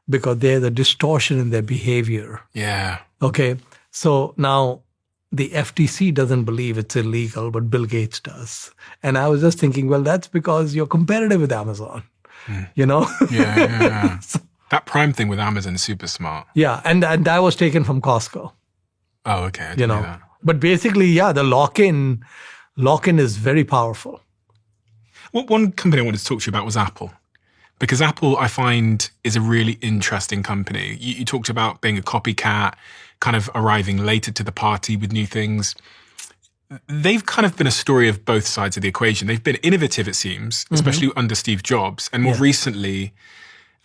because there's a distortion in their behavior. Yeah. Okay. So now the FTC doesn't believe it's illegal, but Bill Gates does. And I was just thinking, well, that's because you're competitive with Amazon, you know? Yeah. That Prime thing with Amazon is super smart. Yeah. And that was taken from Costco, Oh, okay. I you didn't know know. that. But basically, yeah, the lock-in is very powerful. Well, one company I wanted to talk to you about was Apple. Because Apple, I find, is a really interesting company. You talked about being a copycat, kind of arriving later to the party with new things. They've kind of been a story of both sides of the equation. They've been innovative, it seems, especially under Steve Jobs. And more recently,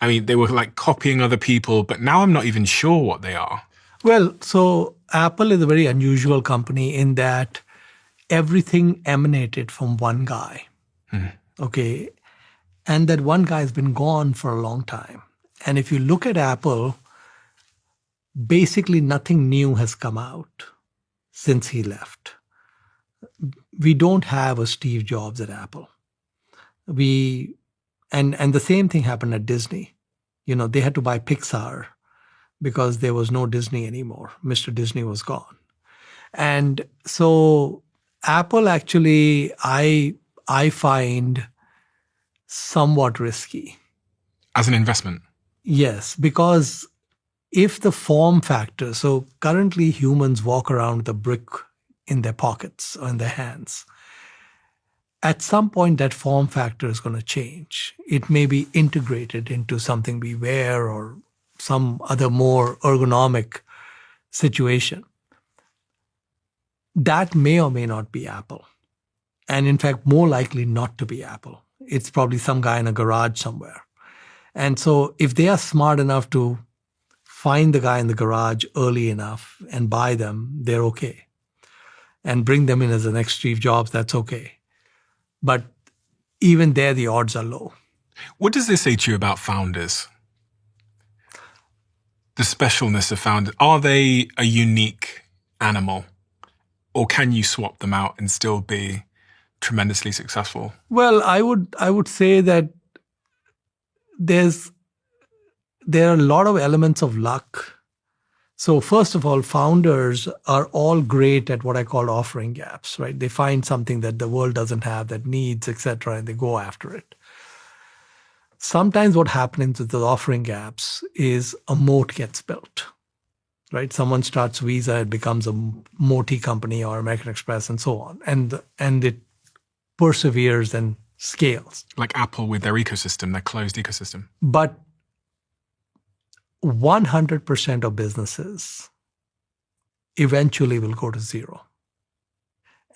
I mean, they were like copying other people, but now I'm not even sure what they are. Well, so Apple is a very unusual company in that everything emanated from one guy. Okay. And that one guy has been gone for a long time. And if you look at Apple, basically nothing new has come out since he left. We don't have a Steve Jobs at Apple. And the same thing happened at Disney. You know, they had to buy Pixar because there was no Disney anymore. Mr. Disney was gone. And so Apple actually, I find somewhat risky. As an investment? Yes, because if the form factor, so currently humans walk around with a brick in their pockets or in their hands. At some point, that form factor is going to change. It may be integrated into something we wear or some other more ergonomic situation. That may or may not be Apple. And in fact, more likely not to be Apple. It's probably some guy in a garage somewhere. And so if they are smart enough to find the guy in the garage early enough and buy them, they're okay. And bring them in as the next Steve Jobs, that's okay. But even there, the odds are low. What does this say to you about founders? The specialness of founders. Are they a unique animal? Or can you swap them out and still be tremendously successful? Well, I would say that there are a lot of elements of luck. So first of all, founders are all great at what I call offering gaps, right? They find something that the world doesn't have, that needs, etc., and they go after it. Sometimes what happens with the offering gaps is a moat gets built, right? Someone starts Visa, it becomes a Moti company or American Express and so on. And it perseveres and scales. Like Apple with their ecosystem, their closed ecosystem. But 100% of businesses eventually will go to zero.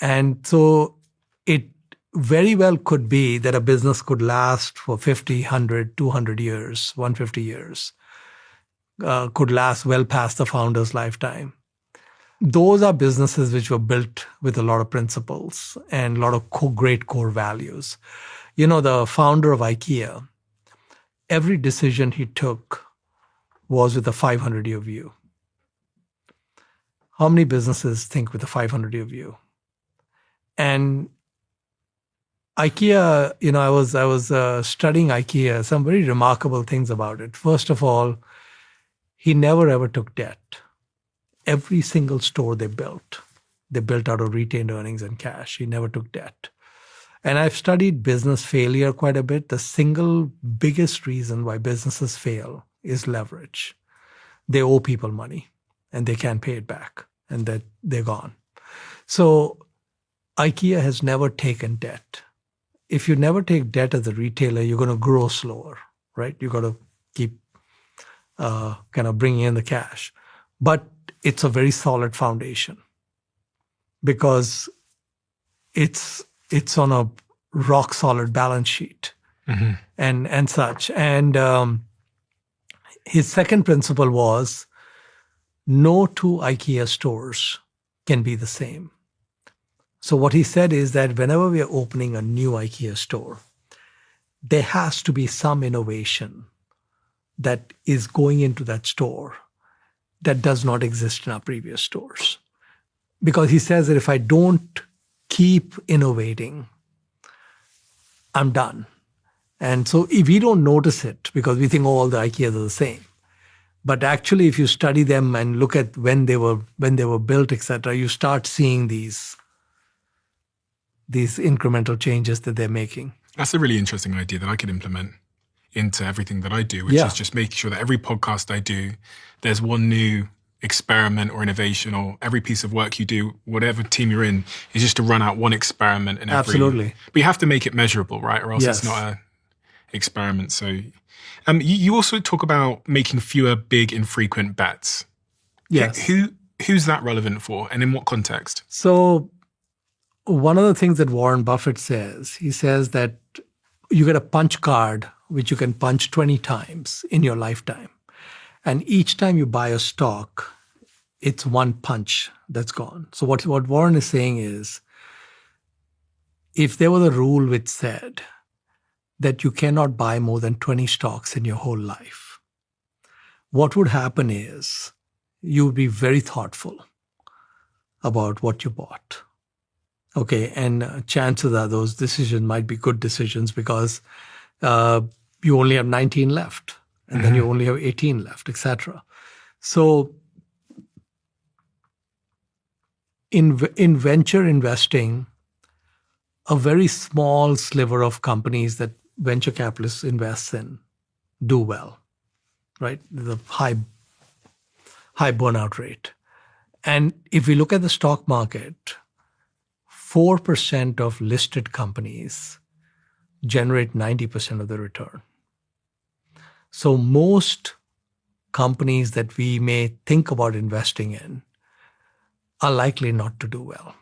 And so it very well could be that a business could last for 50, 100, 200 years, 150 years, could last well past the founder's lifetime. Those are businesses which were built with a lot of principles and a lot of great core values. You know, the founder of IKEA, every decision he took was with a 500-year view. How many businesses think with a 500-year view? And IKEA, you know, I was studying IKEA, some very remarkable things about it. First of all, he never ever took debt. Every single store they built out of retained earnings and cash. He never took debt. And I've studied business failure quite a bit. The single biggest reason why businesses fail is leverage. They owe people money and they can't pay it back and that they're gone. So IKEA has never taken debt. If you never take debt as a retailer, you're going to grow slower, right? You got to keep kind of bringing in the cash. But it's a very solid foundation because it's on a rock solid balance sheet and such. And his second principle was no two IKEA stores can be the same. So what he said is that whenever we are opening a new IKEA store, there has to be some innovation that is going into that store that does not exist in our previous stores. Because he says that if I don't keep innovating, I'm done. And so if we don't notice it because we think, oh, all the IKEAs are the same. But actually, if you study them and look at when they were built, etc., you start seeing these incremental changes that they're making. That's a really interesting idea that I could implement into everything that I do, which Yeah. is just making sure that every podcast I do, there's one new experiment or innovation, or every piece of work you do, whatever team you're in, is just to run out one experiment in every. Absolutely. But you have to make it measurable, right? Or else Yes. it's not a experiment. So you also talk about making fewer big infrequent bets. Yes. Who's that relevant for, and in what context? So one of the things that Warren Buffett says, he says that you get a punch card which you can punch 20 times in your lifetime. And each time you buy a stock, it's one punch that's gone. So what Warren is saying is, if there was a rule which said that you cannot buy more than 20 stocks in your whole life, what would happen is you would be very thoughtful about what you bought. Okay, and chances are those decisions might be good decisions because you only have 19 left, and then you only have 18 left, etc. So in venture investing, a very small sliver of companies that venture capitalists invest in do well, right? The high burnout rate. And if we look at the stock market, 4% of listed companies generate 90% of the return. So most companies that we may think about investing in are likely not to do well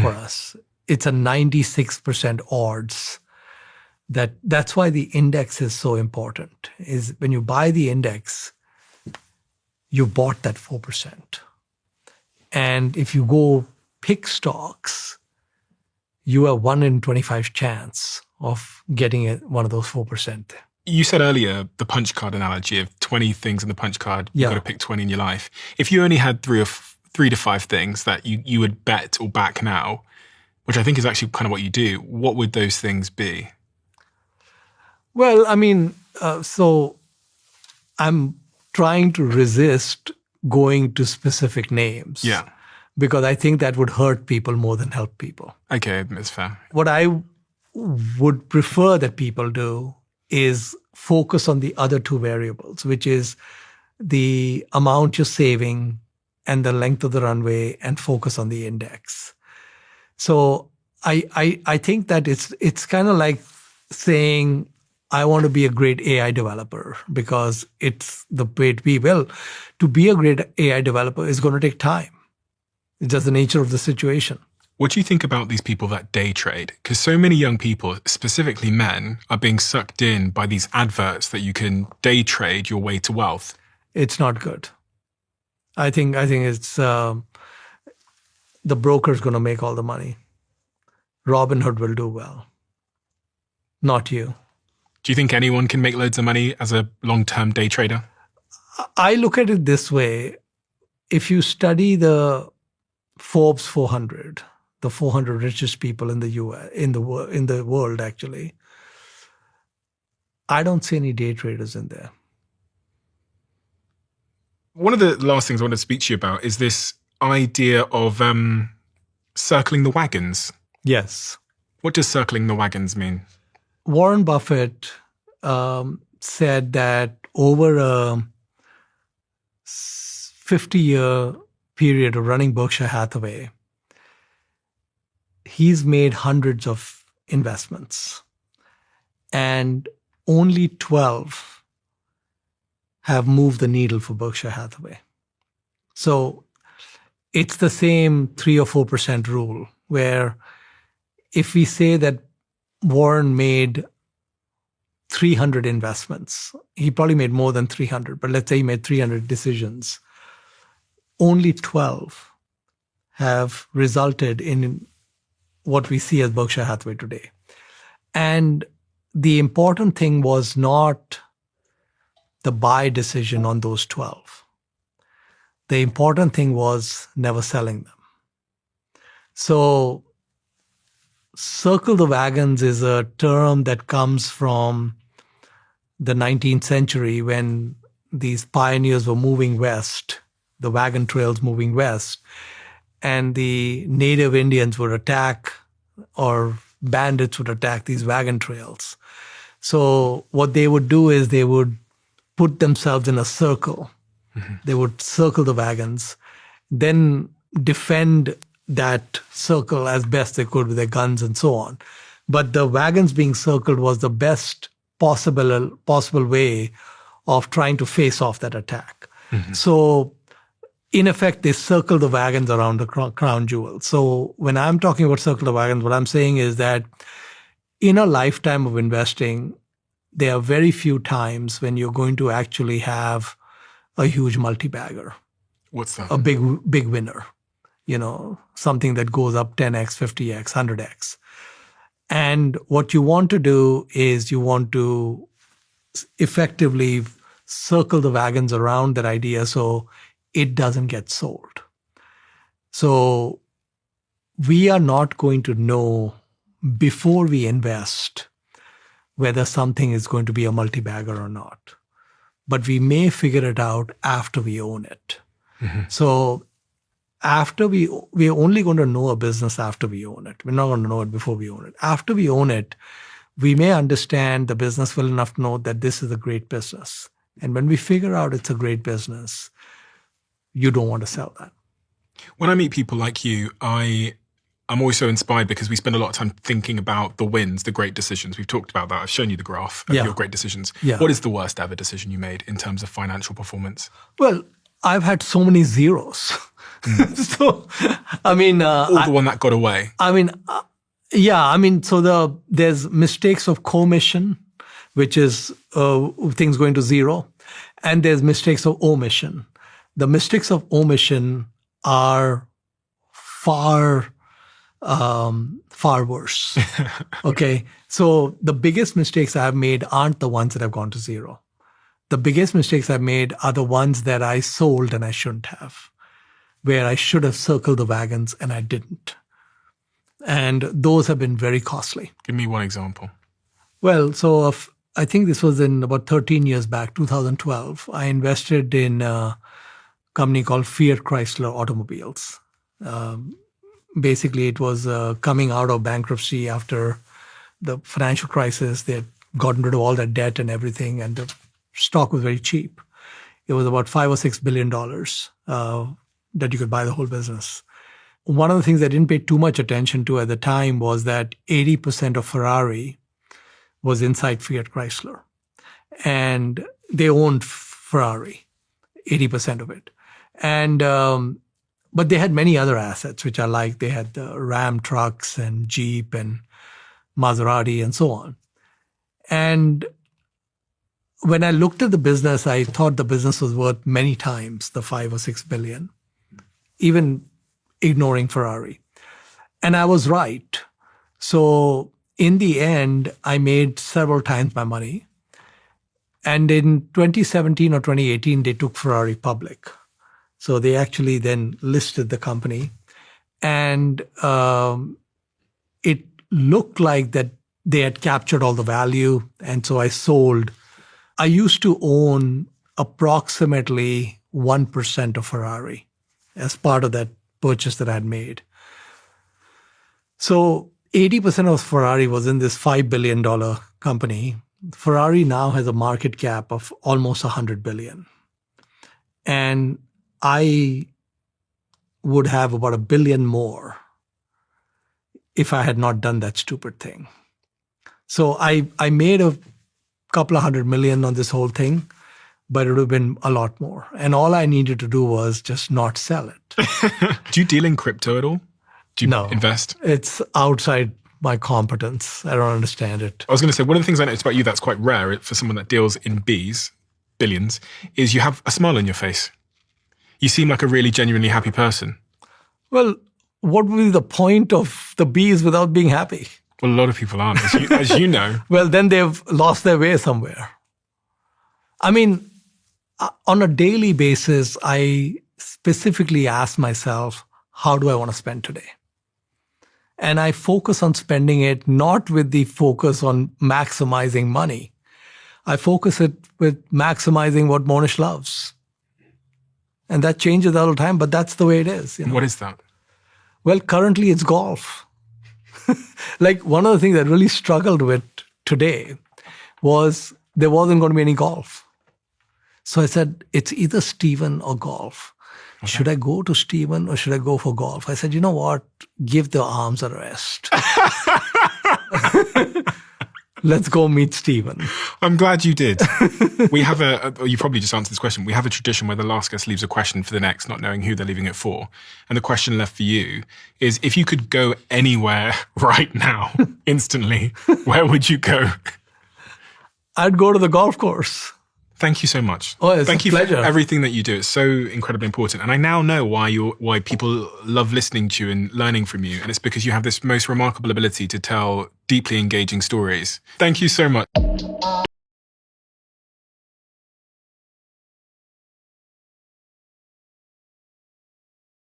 for us. It's a 96% odds. That's why the index is so important, is when you buy the index, you bought that 4%. And if you go pick stocks, you have 1 in 25 chance of getting one of those 4%. You said earlier the punch card analogy of 20 things in the punch card. You've got to pick 20 in your life. If you only had 3 to 5 things that you would bet or back now, which I think is actually kind of what you do, what would those things be? Well, I mean, so I'm trying to resist going to specific names. Yeah. Because I think that would hurt people more than help people. Okay, that's fair. What I would prefer that people do is focus on the other 2 variables, which is the amount you're saving and the length of the runway, and focus on the index. So I think that it's kind of like saying, I want to be a great AI developer, because it's the way to be. Well, to be a great AI developer is going to take time. It's just the nature of the situation. What do you think about these people that day trade? Because so many young people, specifically men, are being sucked in by these adverts that you can day trade your way to wealth. It's not good. I think it's the broker's going to make all the money. Robinhood will do well, not you. Do you think anyone can make loads of money as a long-term day trader? I look at it this way. If you study the Forbes 400, the 400 richest people in the US, in the world, actually, I don't see any day traders in there. One of the last things I want to speak to you about is this idea of circling the wagons. Yes. What does circling the wagons mean? Warren Buffett said that over a 50-year period of running Berkshire Hathaway, he's made hundreds of investments, and only 12 have moved the needle for Berkshire Hathaway. So it's the same 3 or 4% rule, where if we say that Warren made 300 investments, he probably made more than 300, but let's say he made 300 decisions, only 12 have resulted in what we see as Berkshire Hathaway today. And the important thing was not the buy decision on those 12. The important thing was never selling them. So circle the wagons is a term that comes from the 19th century when these pioneers were moving west, the wagon trails moving west, and the native Indians would attack, or bandits would attack these wagon trails. So what they would do is they would put themselves in a circle. They would circle the wagons, then defend that circle as best they could with their guns and so on. But the wagons being circled was the best possible way of trying to face off that attack. So in effect, they circle the wagons around the crown jewels. So when I'm talking about circle the wagons, what I'm saying is that in a lifetime of investing, there are very few times when you're going to actually have a huge multi-bagger. What's that? A big winner, something that goes up 10x, 50x, 100x. And what you want to do is you want to effectively circle the wagons around that idea so it doesn't get sold. So we are not going to know before we invest whether something is going to be a multi-bagger or not. But we may figure it out after we own it. So after we're only going to know a business after we own it. We're not going to know it before we own it. After we own it, we may understand the business well enough to know that this is a great business. And when we figure out it's a great business, you don't want to sell that. When I meet people like you, I'm always so inspired because we spend a lot of time thinking about the wins, the great decisions. We've talked about that. I've shown you the graph of your great decisions. Yeah. What is the worst ever decision you made in terms of financial performance? Well, I've had so many zeros. So, Or the one that got away. So there's mistakes of commission, which is things going to zero, and there's mistakes of omission. The mistakes of omission are far worse. Okay. So the biggest mistakes I've made aren't the ones that have gone to zero. The biggest mistakes I've made are the ones that I sold and I shouldn't have, where I should have circled the wagons and I didn't. And those have been very costly. Give me one example. Well, so I think this was in about 13 years back, 2012. I invested in a company called Fiat Chrysler Automobiles. Basically, it was coming out of bankruptcy after the financial crisis. They had gotten rid of all that debt and everything, and the stock was very cheap. It was about $5 or $6 billion that you could buy the whole business. One of the things I didn't pay too much attention to at the time was that 80% of Ferrari was inside Fiat Chrysler. And they owned Ferrari, 80% of it. And but they had many other assets, which I liked. They had the Ram trucks and Jeep and Maserati and so on. And when I looked at the business, I thought the business was worth many times the 5 or 6 billion, even ignoring Ferrari. And I was right. So in the end, I made several times my money. And in 2017 or 2018, they took Ferrari public. So they actually then listed the company. And it looked like that they had captured all the value. And so I sold. I used to own approximately 1% of Ferrari as part of that purchase that I had made. So 80% of Ferrari was in this $5 billion company. Ferrari now has a market cap of almost $100 billion. And I would have about $1 billion more if I had not done that stupid thing. So I made a couple of $100 million on this whole thing, but it would have been a lot more. And all I needed to do was just not sell it. Do you deal in crypto at all? Do you No, invest? It's outside my competence. I don't understand it. I was going to say, one of the things I noticed about you that's quite rare for someone that deals in billions, is you have a smile on your face. You seem like a really genuinely happy person. Well, what would be the point of the bees without being happy? Well, a lot of people aren't, as you know. Well, then they've lost their way somewhere. I mean, on a daily basis, I specifically ask myself, how do I want to spend today? And I focus on spending it not with the focus on maximizing money. I focus it with maximizing what Mohnish loves. And that changes all the time, but that's the way it is. You know? What is that? Well, currently it's golf. Like one of the things I really struggled with today was there wasn't going to be any golf. So I said, it's either Stephen or golf. Okay. Should I go to Stephen or should I go for golf? I said, you know what? Give the arms a rest. Let's go meet Stephen. I'm glad you did. We have you probably just answered this question. We have a tradition where the last guest leaves a question for the next, not knowing who they're leaving it for. And the question left for you is, if you could go anywhere right now, instantly, where would you go? I'd go to the golf course. Thank you so much. Oh, it's Thank a you pleasure. for everything that you do. It's so incredibly important. And I now know why people love listening to you and learning from you. And it's because you have this most remarkable ability to tell deeply engaging stories. Thank you so much.